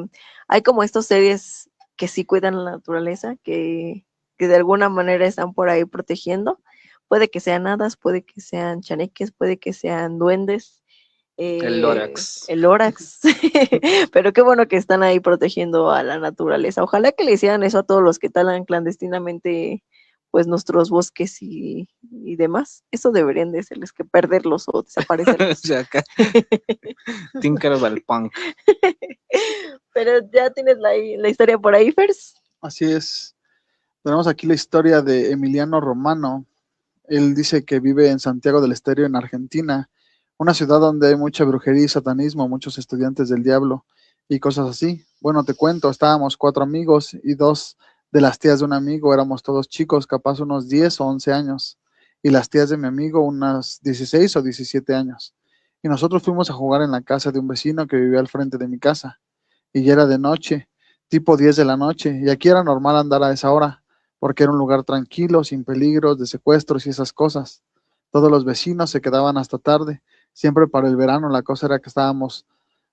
hay como estos seres que sí cuidan la naturaleza, que de alguna manera están por ahí protegiendo. Puede que sean hadas, puede que sean chaneques, puede que sean duendes. El Lorax. El Lorax. Pero qué bueno que están ahí protegiendo a la naturaleza. Ojalá que le hicieran eso a todos los que talan clandestinamente pues nuestros bosques y demás. Eso deberían de serles que perderlos o desaparecerlos. Tinkerbell Punk. Pero ya tienes la historia por ahí, Fers. Así es. Tenemos aquí la historia de Emiliano Romano. Él dice que vive en Santiago del Estero, en Argentina, una ciudad donde hay mucha brujería y satanismo, muchos estudiantes del diablo y cosas así. Bueno, te cuento, estábamos 4 amigos y 2 de las tías de un amigo, éramos todos chicos, capaz unos 10 o 11 años, y las tías de mi amigo unas 16 o 17 años. Y nosotros fuimos a jugar en la casa de un vecino que vivía al frente de mi casa, y ya era de noche, tipo 10 de la noche, y aquí era normal andar a esa hora, porque era un lugar tranquilo, sin peligros de secuestros y esas cosas. Todos los vecinos se quedaban hasta tarde. Siempre para el verano la cosa era que estábamos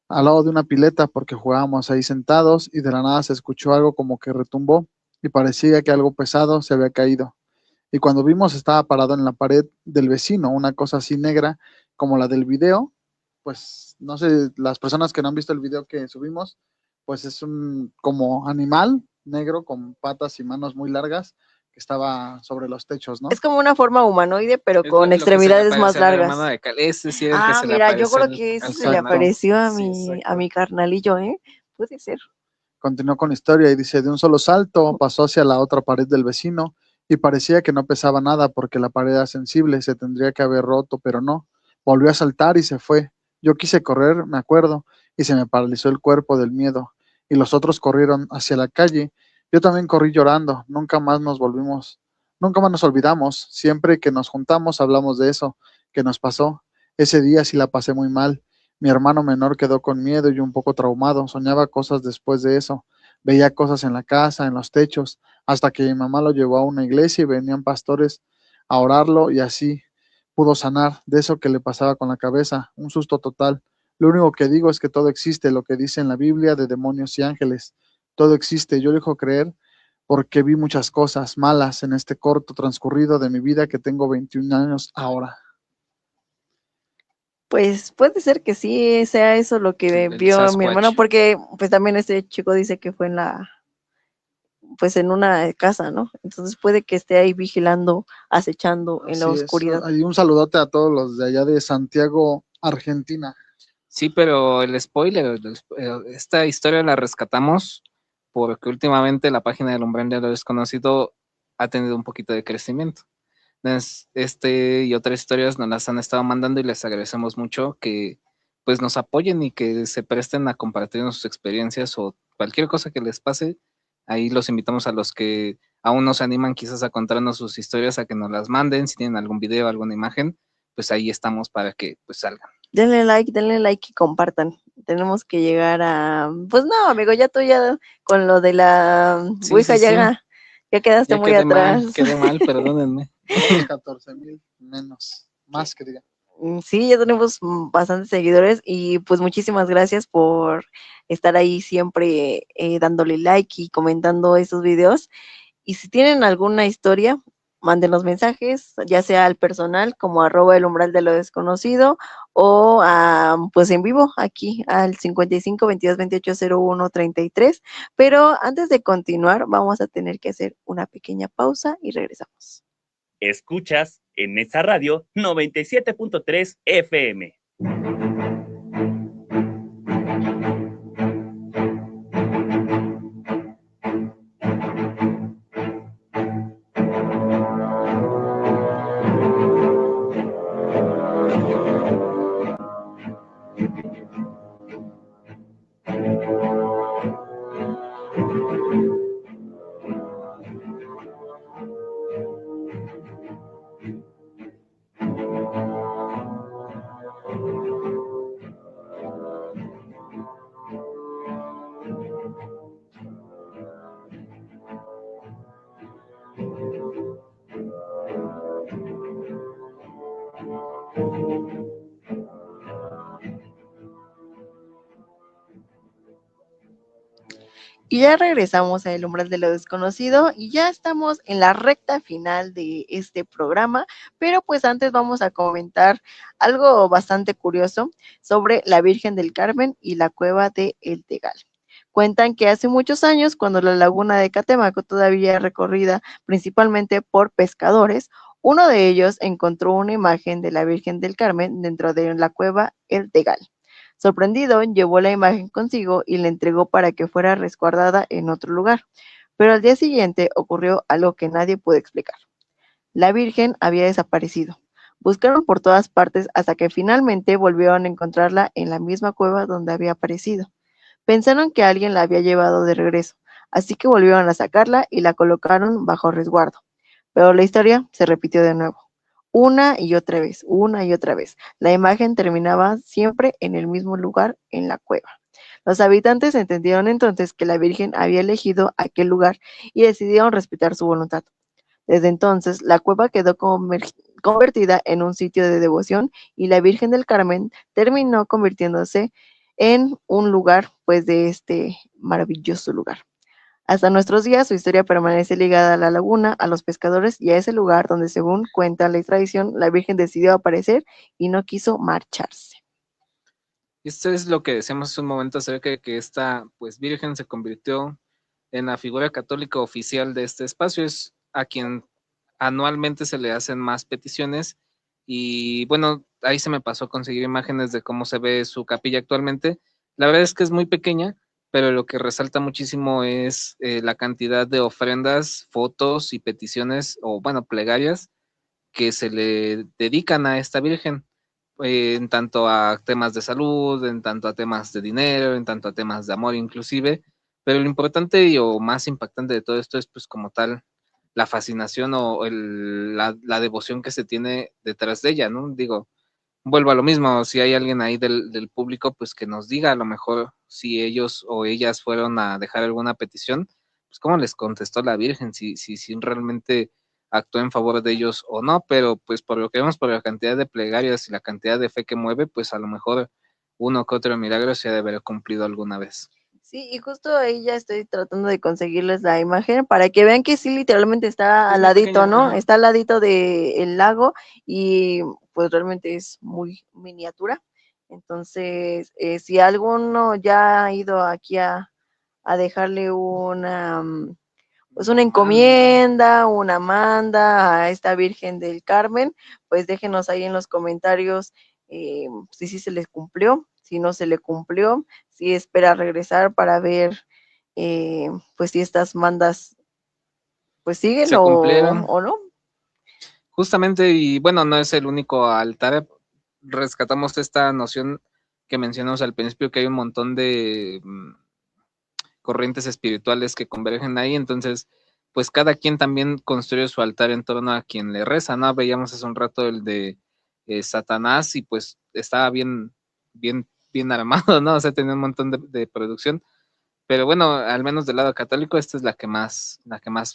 al lado de una pileta porque jugábamos ahí sentados y de la nada se escuchó algo como que retumbó y parecía que algo pesado se había caído. Y cuando vimos estaba parado en la pared del vecino, una cosa así negra como la del video, pues no sé, las personas que no han visto el video que subimos, pues es un como animal negro con patas y manos muy largas que estaba sobre los techos, ¿no? Es como una forma humanoide, pero Es con lo que se le extremidades más apareció al hermano largas. de Ese sí era el que Ah, se le mira, yo apareció creo que ese al se le carnal. apareció a Sí, mi exacto. carnalillo, ¿eh? Puede ser. Continuó con la historia y dice, de un solo salto pasó hacia la otra pared del vecino y parecía que no pesaba nada porque la pared era sensible, se tendría que haber roto, pero no. Volvió a saltar y se fue. Yo quise correr, me acuerdo, y se me paralizó el cuerpo del miedo. Y los otros corrieron hacia la calle. Yo también corrí llorando. Nunca más nos olvidamos. Siempre que nos juntamos hablamos de eso que nos pasó. Ese día sí la pasé muy mal. Mi hermano menor quedó con miedo y un poco traumado. Soñaba cosas después de eso. Veía cosas en la casa, en los techos, hasta que mi mamá lo llevó a una iglesia y venían pastores a orarlo y así pudo sanar de eso que le pasaba con la cabeza. Un susto total. Lo único que digo es que todo existe, lo que dice en la Biblia de demonios y ángeles. Todo existe. Yo elijo creer porque vi muchas cosas malas en este corto transcurrido de mi vida que tengo 21 años ahora. Pues puede ser que sí sea eso lo que Del vio mi hermano, Sasquatch. porque pues también este chico dice que fue pues en una casa, ¿no? Entonces puede que esté ahí vigilando, acechando en la Así es. oscuridad. Hay un saludote a todos los de allá de Santiago, Argentina. Sí, pero el spoiler, esta historia la rescatamos porque últimamente la página del Umbral de lo Desconocido ha tenido un poquito de crecimiento. Entonces, y otras historias nos las han estado mandando y les agradecemos mucho que pues nos apoyen y que se presten a compartirnos sus experiencias o cualquier cosa que les pase. Ahí los invitamos a los que aún no se animan quizás a contarnos sus historias, a que nos las manden, si tienen algún video, alguna imagen, pues ahí estamos para que pues salgan. Denle like y compartan. Tenemos que llegar a, pues no, amigo, ya tú ya con lo de la Ouija ya quedaste Ya muy quedé atrás. quedé mal, perdónenme. 14,000 menos, más que diga. Sí, ya tenemos bastantes seguidores y pues muchísimas gracias por estar ahí siempre dándole like y comentando estos videos. Y si tienen alguna historia, mándenos mensajes, ya sea al personal como @el umbral de lo desconocido o pues en vivo aquí al 55 22 28 01 33. Pero antes de continuar, vamos a tener que hacer una pequeña pausa y regresamos. Escuchas en esa radio 97.3 FM. Y ya regresamos a El Umbral de lo Desconocido y ya estamos en la recta final de este programa, pero pues antes vamos a comentar algo bastante curioso sobre la Virgen del Carmen y la cueva de El Tegal. Cuentan que hace muchos años, cuando la laguna de Catemaco todavía era recorrida principalmente por pescadores, uno de ellos encontró una imagen de la Virgen del Carmen dentro de la cueva El Tegal. Sorprendido, llevó la imagen consigo y la entregó para que fuera resguardada en otro lugar. Pero al día siguiente ocurrió algo que nadie pudo explicar. La Virgen había desaparecido. Buscaron por todas partes hasta que finalmente volvieron a encontrarla en la misma cueva donde había aparecido. Pensaron que alguien la había llevado de regreso, así que volvieron a sacarla y la colocaron bajo resguardo. Pero la historia se repitió de nuevo. Una y otra vez. La imagen terminaba siempre en el mismo lugar, en la cueva. Los habitantes entendieron entonces que la Virgen había elegido aquel lugar y decidieron respetar su voluntad. Desde entonces, la cueva quedó convertida en un sitio de devoción y la Virgen del Carmen terminó convirtiéndose en un lugar, pues, de este maravilloso lugar. Hasta nuestros días, su historia permanece ligada a la laguna, a los pescadores y a ese lugar donde, según cuenta la tradición, la Virgen decidió aparecer y no quiso marcharse. Y esto es lo que decíamos hace un momento acerca de que esta pues Virgen se convirtió en la figura católica oficial de este espacio, es a quien anualmente se le hacen más peticiones y bueno, ahí se me pasó a conseguir imágenes de cómo se ve su capilla actualmente. La verdad es que es muy pequeña, pero lo que resalta muchísimo es la cantidad de ofrendas, fotos y peticiones o bueno, plegarias que se le dedican a esta Virgen, en tanto a temas de salud, en tanto a temas de dinero, en tanto a temas de amor inclusive, pero lo importante y o más impactante de todo esto es pues como tal la fascinación o la devoción que se tiene detrás de ella, ¿no? Digo, vuelvo a lo mismo, si hay alguien ahí del público, pues que nos diga a lo mejor si ellos o ellas fueron a dejar alguna petición, pues cómo les contestó la Virgen, si realmente actuó en favor de ellos o no, pero pues por lo que vemos, por la cantidad de plegarias y la cantidad de fe que mueve, pues a lo mejor uno que otro milagro se ha de haber cumplido alguna vez. Sí, y justo ahí ya estoy tratando de conseguirles la imagen para que vean que sí, literalmente está al ladito, pequeña, ¿no? ajá. Está al ladito del lago y pues realmente es muy miniatura. Entonces, si alguno ya ha ido aquí a dejarle una, pues una encomienda, una manda a esta Virgen del Carmen, pues déjenos ahí en los comentarios si sí se les cumplió, si no se le cumplió, si espera regresar para ver pues si estas mandas pues siguen Se cumplieron. o no. Justamente, y bueno, no es el único altar, rescatamos esta noción que mencionamos al principio, que hay un montón de corrientes espirituales que convergen ahí, entonces, pues cada quien también construye su altar en torno a quien le reza, ¿no? Veíamos hace un rato el de Satanás y pues estaba bien armado, ¿no? O sea, tenía un montón de producción, pero bueno, al menos del lado católico, esta es la que más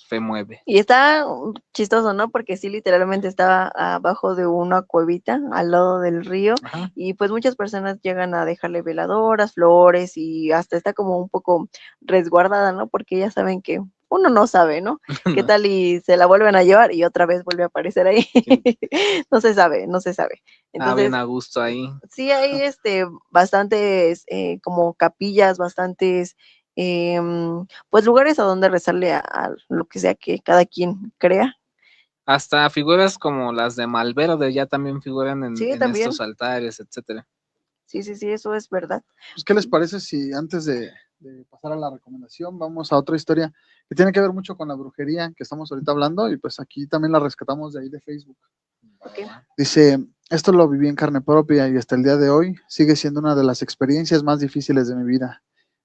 fe mueve. Y está chistoso, ¿no? Porque sí, literalmente estaba abajo de una cuevita, al lado del río, Ajá. y pues muchas personas llegan a dejarle veladoras, flores, y hasta está como un poco resguardada, ¿no? Porque ya saben que uno no sabe, ¿no? ¿Qué tal y se la vuelven a llevar y otra vez vuelve a aparecer ahí? No se sabe. Entonces, bien a gusto ahí. sí hay bastantes como capillas, bastantes pues lugares a donde rezarle a lo que sea que cada quien crea. Hasta figuras como las de Malverde ya también figuran en también. estos altares, etcétera. Sí, eso es verdad. Pues, ¿qué les parece si antes de pasar a la recomendación vamos a otra historia que tiene que ver mucho con la brujería que estamos ahorita hablando y pues aquí también la rescatamos de ahí de Facebook? Okay. Dice, esto lo viví en carne propia y hasta el día de hoy sigue siendo una de las experiencias más difíciles de mi vida.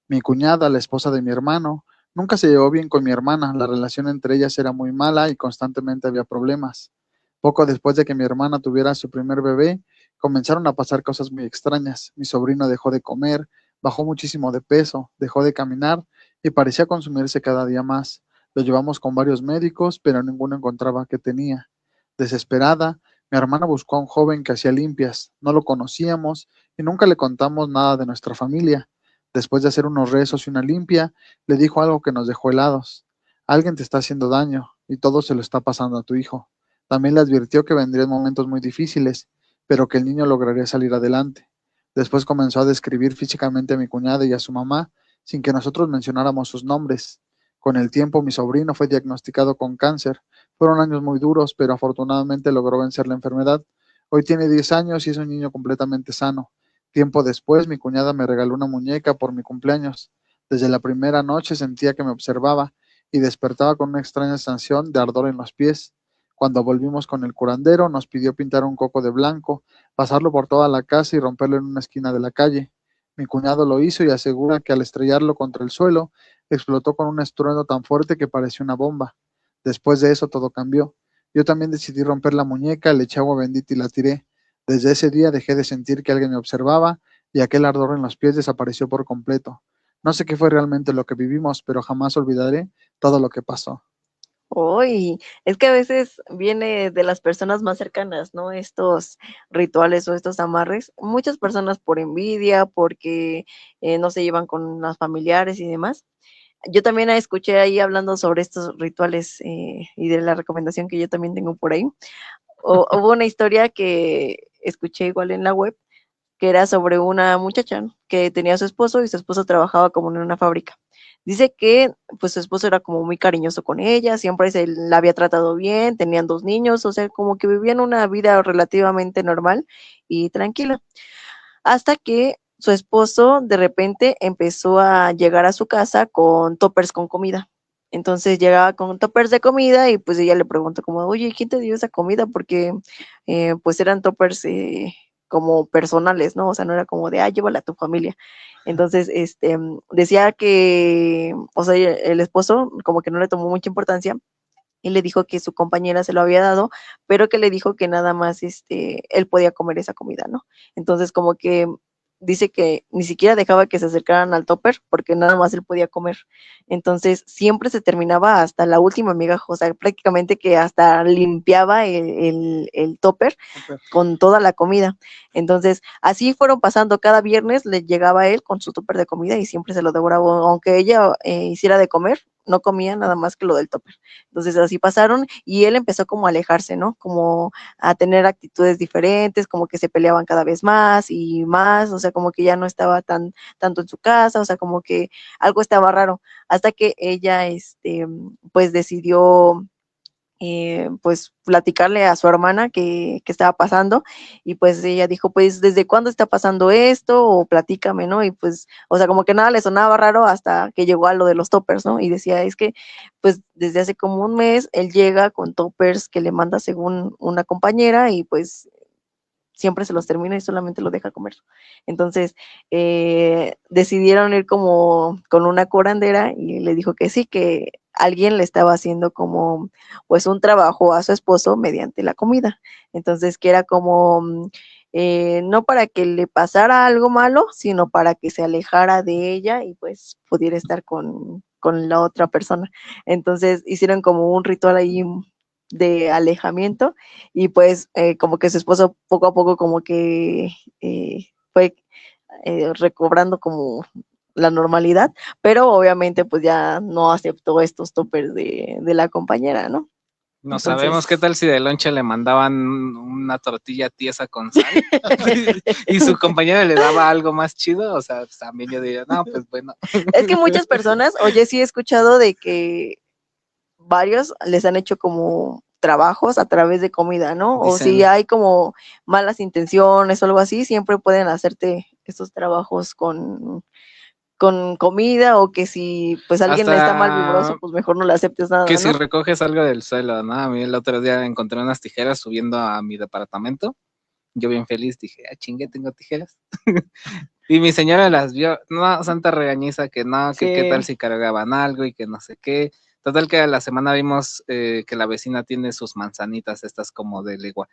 Mi cuñada, la esposa de mi hermano, nunca se llevó bien con mi hermana, la relación entre ellas era muy mala y constantemente había problemas. Poco después de que mi hermana tuviera su primer bebé, comenzaron a pasar cosas muy extrañas. Mi sobrino dejó de comer, bajó muchísimo de peso, dejó de caminar y parecía consumirse cada día más. Lo llevamos con varios médicos, pero ninguno encontraba qué tenía. Desesperada, mi hermana buscó a un joven que hacía limpias. No lo conocíamos y nunca le contamos nada de nuestra familia. Después de hacer unos rezos y una limpia, le dijo algo que nos dejó helados. Alguien te está haciendo daño y todo se lo está pasando a tu hijo. También le advirtió que vendrían momentos muy difíciles, pero que el niño lograría salir adelante. Después comenzó a describir físicamente a mi cuñada y a su mamá, sin que nosotros mencionáramos sus nombres. Con el tiempo, mi sobrino fue diagnosticado con cáncer. Fueron años muy duros, pero afortunadamente logró vencer la enfermedad. Hoy tiene 10 años y es un niño completamente sano. Tiempo después, mi cuñada me regaló una muñeca por mi cumpleaños. Desde la primera noche sentía que me observaba y despertaba con una extraña sensación de ardor en los pies. Cuando volvimos con el curandero, nos pidió pintar un coco de blanco, pasarlo por toda la casa y romperlo en una esquina de la calle. Mi cuñado lo hizo y asegura que al estrellarlo contra el suelo, explotó con un estruendo tan fuerte que parecía una bomba. Después de eso todo cambió. Yo también decidí romper la muñeca, le eché agua bendita y la tiré. Desde ese día dejé de sentir que alguien me observaba y aquel ardor en los pies desapareció por completo. No sé qué fue realmente lo que vivimos, pero jamás olvidaré todo lo que pasó. Uy, es que a veces viene de las personas más cercanas, ¿no? Estos rituales o estos amarres. Muchas personas por envidia, porque no se llevan con los familiares y demás. Yo también escuché ahí hablando sobre estos rituales y de la recomendación que yo también tengo por ahí. Hubo una historia que escuché igual en la web que era sobre una muchacha, ¿no?, que tenía a su esposo y su esposo trabajaba como en una fábrica. Dice que pues su esposo era como muy cariñoso con ella, siempre se la había tratado bien, tenían 2 niños, o sea, como que vivían una vida relativamente normal y tranquila. Hasta que su esposo de repente empezó a llegar a su casa con toppers con comida. Entonces llegaba con toppers de comida y pues ella le preguntó como, oye, ¿quién te dio esa comida? Porque pues eran toppers como personales, ¿no? O sea, no era como de, llévala a tu familia. Entonces, decía que, o sea, el esposo como que no le tomó mucha importancia y le dijo que su compañera se lo había dado, pero que le dijo que nada más él podía comer esa comida, ¿no? Entonces, como que dice que ni siquiera dejaba que se acercaran al topper porque nada más él podía comer. Entonces, siempre se terminaba hasta la última migaja, o sea, prácticamente que hasta limpiaba el topper con toda la comida. Entonces, así fueron pasando. Cada viernes le llegaba él con su topper de comida y siempre se lo devoraba, aunque ella hiciera de comer, no comía nada más que lo del topper. Entonces así pasaron y él empezó como a alejarse, ¿no? Como a tener actitudes diferentes, como que se peleaban cada vez más y más, o sea, como que ya no estaba tanto en su casa, o sea, como que algo estaba raro, hasta que ella, pues decidió pues platicarle a su hermana que estaba pasando y pues ella dijo, pues, ¿desde cuándo está pasando esto? O platícame, ¿no? Y pues, o sea, como que nada le sonaba raro hasta que llegó a lo de los toppers, ¿no? Y decía, es que, pues, desde hace como un mes él llega con toppers que le manda según una compañera y pues siempre se los termina y solamente lo deja comer. Entonces, decidieron ir como con una curandera y le dijo que sí, que alguien le estaba haciendo como, pues, un trabajo a su esposo mediante la comida. Entonces, que era como, no para que le pasara algo malo, sino para que se alejara de ella y pues pudiera estar con la otra persona. Entonces, hicieron como un ritual ahí de alejamiento y pues como que su esposo poco a poco como que fue recobrando como la normalidad, pero obviamente pues ya no aceptó estos toppers de la compañera, ¿no? No Entonces, sabemos qué tal si de lonche le mandaban una tortilla tiesa con sal y su compañera le daba algo más chido, o sea, pues también yo diría, no, pues bueno. Es que muchas personas, oye, sí he escuchado de que varios les han hecho como trabajos a través de comida, ¿no? O si hay como malas intenciones o algo así, siempre pueden hacerte estos trabajos con comida, o que si pues alguien está mal vibroso, pues mejor no le aceptes nada, Que ¿no? si recoges algo del suelo, ¿no? A mí el otro día encontré unas tijeras subiendo a mi departamento. Yo bien feliz dije, chingue, tengo tijeras. Y mi señora las vio, no, santa regañiza, que no, que qué tal si cargaban algo y que no sé qué. Total que a la semana vimos que la vecina tiene sus manzanitas, estas como de legua.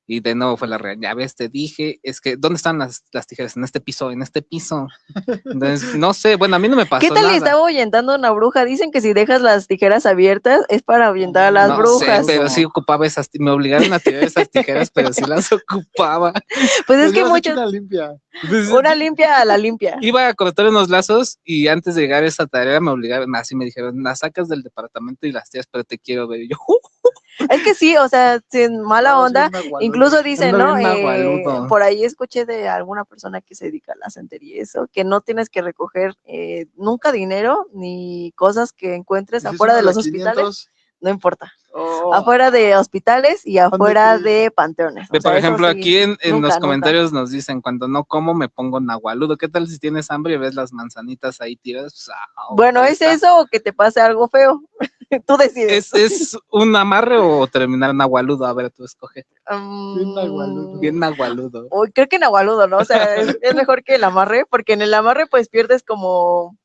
Y de nuevo fue la regaña, ya ves, te dije, es que, ¿dónde están las tijeras? En este piso. Entonces, no sé, bueno, a mí no me pasó nada. ¿Qué tal le estaba ahuyentando una bruja? Dicen que si dejas las tijeras abiertas es para ahuyentar a las brujas. No sé, pero sí ocupaba esas, me obligaron a tirar esas tijeras, pero sí las ocupaba. Pues es que muchos... Una limpia a la limpia. Iba a cortar unos lazos y antes de llegar a esa tarea me obligaron, así me dijeron, las sacas del departamento y las tiras, pero te quiero ver. Y yo, Es que sí, o sea, sin mala onda, incluso dicen, ¿no? Por ahí escuché de alguna persona que se dedica a la santería y eso, que no tienes que recoger nunca dinero ni cosas que encuentres afuera de los hospitales, no importa. Afuera de hospitales y afuera de panteones. Por ejemplo, sí, aquí en los comentarios nos dicen, cuando no como me pongo nahualudo. ¿Qué tal si tienes hambre y ves las manzanitas ahí tiradas? Pues, bueno, ¿es eso o que te pase algo feo? Tú decides. ¿Es un amarre o terminar nahualudo? A ver, tú escoge. Bien nahualudo. Uy, creo que nahualudo, ¿no? O sea, es mejor que el amarre, porque en el amarre pues pierdes como...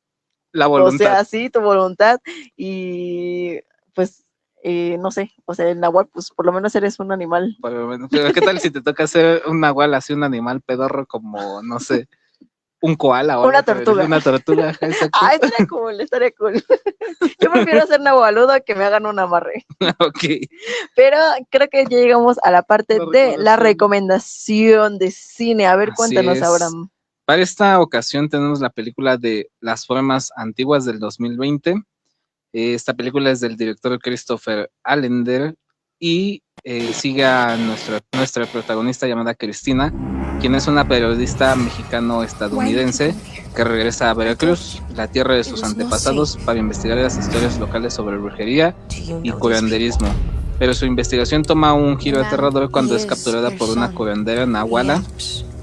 la voluntad. O sea, sí, tu voluntad y pues... no sé, o sea, el nahual, pues por lo menos eres un animal. Pero ¿qué tal si te toca ser un nahual así, un animal pedorro como, no sé, un koala o una tortuga? Una tortuga, exacto. Estaría cool. Yo prefiero ser nahualudo a que me hagan un amarre. Ok. Pero creo que ya llegamos a la parte de la recomendación de cine. A ver, cuéntanos, Abraham. Para esta ocasión tenemos la película de Las Formas Antiguas del 2020. Esta película es del director Christopher Allender y sigue a nuestra protagonista llamada Cristina, quien es una periodista mexicano-estadounidense que regresa a Veracruz, la tierra de sus antepasados, para investigar las historias locales sobre brujería y curanderismo. Pero su investigación toma un giro aterrador cuando es capturada por una curandera nahuala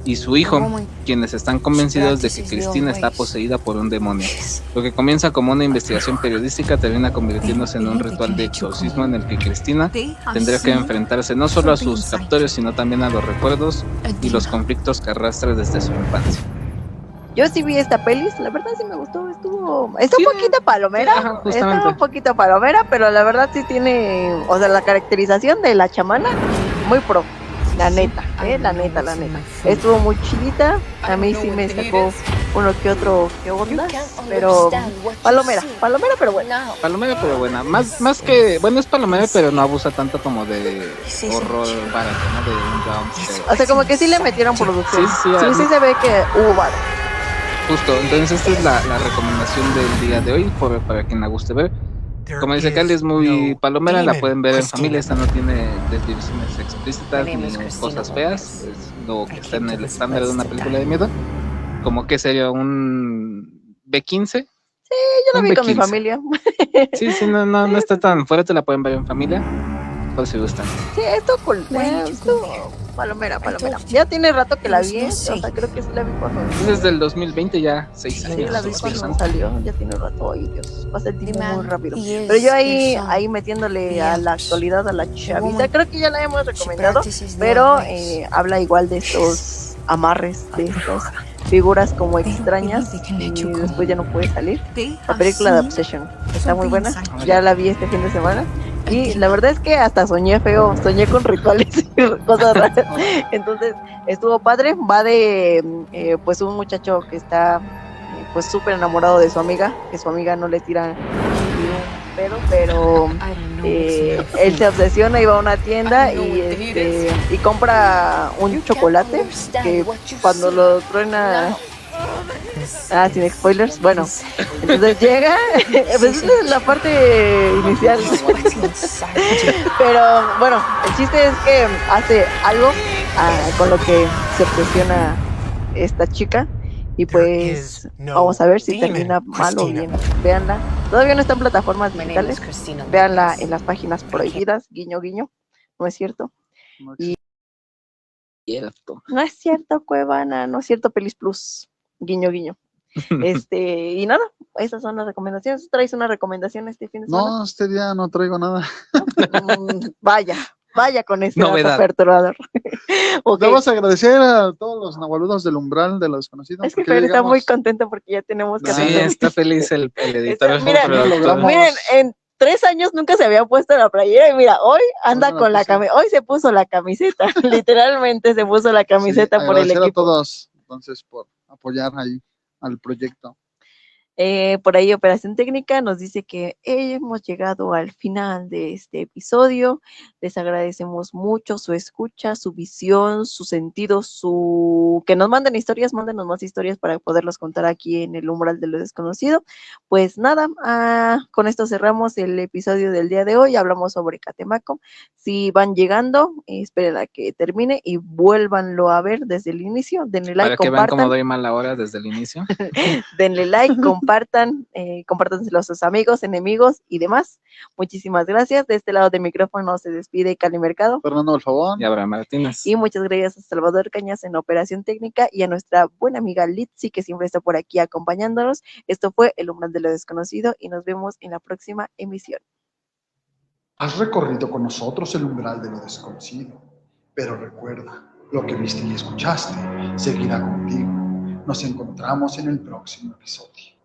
y su hijo, quienes están convencidos de que Cristina está poseída por un demonio. Lo que comienza como una investigación periodística termina convirtiéndose en un ritual de exorcismo en el que Cristina tendría que enfrentarse no solo a sus captores, sino también a los recuerdos y los conflictos que arrastra desde su infancia. Yo sí vi esta pelis, la verdad sí me gustó, está un poquito palomera, está un poquito palomera, pero la verdad sí tiene, o sea, la caracterización de la chamana, muy pro. La neta. Estuvo muy chidita. A mí sí me sacó uno que otro que onda, pero palomera, pero buena. Palomera, pero buena. Más que, bueno, es palomera, pero no abusa tanto como de horror barato, ¿no? De un jumpscare. O sea, como que sí le metieron producción. Sí se ve que hubo varo. Justo, entonces esta es la recomendación del día de hoy, para quien la guste ver. Como dice Cali, es muy palomera, la pueden ver en familia, esta no tiene desviaciones explícitas ni cosas feas, es lo que está en el estándar de una película de miedo. Como que sería un B15. Sí, yo la vi con mi familia. Sí, no está tan fuerte, la pueden ver en familia, por si gustan. Sí, esto cool, palomera. Ya tiene rato que la vi, o sea, creo que sí la vi cuando... Desde el 2020, ya 6 años. Sí, la vi cuando salió, ya tiene rato, ay Dios, pasa el tiempo muy rápido. Pero yo ahí metiéndole a la actualidad a la chavita, creo que ya la hemos recomendado, pero habla igual de estos amarres, de estas figuras como extrañas y después ya no puede salir. La película de Obsession está muy buena, ya la vi este fin de semana. Y la verdad es que hasta soñé con rituales y cosas raras. Entonces estuvo padre. Va de pues un muchacho que está pues súper enamorado de su amiga, que su amiga no le tira un pedo, pero él se obsesiona y va a una tienda y compra un chocolate que cuando lo truena... sin spoilers, bueno, entonces llega, pues esa es la parte inicial. Pero bueno, el chiste es que hace algo con lo que se obsesiona esta chica y pues vamos a ver si termina mal o bien. Véanla, todavía no está en plataformas digitales, véanla en las páginas prohibidas, guiño guiño, no es cierto. Y no es cierto, Cuevana, no es cierto, Pelis Plus. Guiño, guiño. Y nada, esas son las recomendaciones. ¿Traes una recomendación este fin de semana? No, este día no traigo nada. Vaya con ese dato perturbador. Okay. Debemos agradecer a todos los nahualudos del umbral de los desconocidos. Es que Fer está muy contento porque ya tenemos que... Sí, está feliz el editor. Miren, en 3 años nunca se había puesto la playera y mira, hoy anda con la camiseta. Hoy se puso la camiseta. Literalmente se puso la camiseta por el equipo. A todos, entonces, por apoyar ahí al proyecto. Por ahí Operación Técnica nos dice que hemos llegado al final de este episodio. Les agradecemos mucho su escucha, su visión, su sentido, que nos manden historias, mándenos más historias para poderlas contar aquí en el umbral de lo desconocido. Pues nada, con esto cerramos el episodio del día de hoy. Hablamos sobre Catemaco. Si van llegando, esperen a que termine y vuélvanlo a ver desde el inicio. Denle like, para que vean cómo doy mal la hora desde el inicio. Denle like, compártanselo a sus amigos, enemigos y demás. Muchísimas gracias. De este lado del micrófono se despide Cali Mercado, Fernando por favor y Abraham Martínez. Y muchas gracias a Salvador Cañas en Operación Técnica y a nuestra buena amiga Litzy, que siempre está por aquí acompañándonos. Esto fue El Umbral de lo Desconocido y nos vemos en la próxima emisión. Has recorrido con nosotros el umbral de lo desconocido, pero recuerda, lo que viste y escuchaste seguirá contigo. Nos encontramos en el próximo episodio.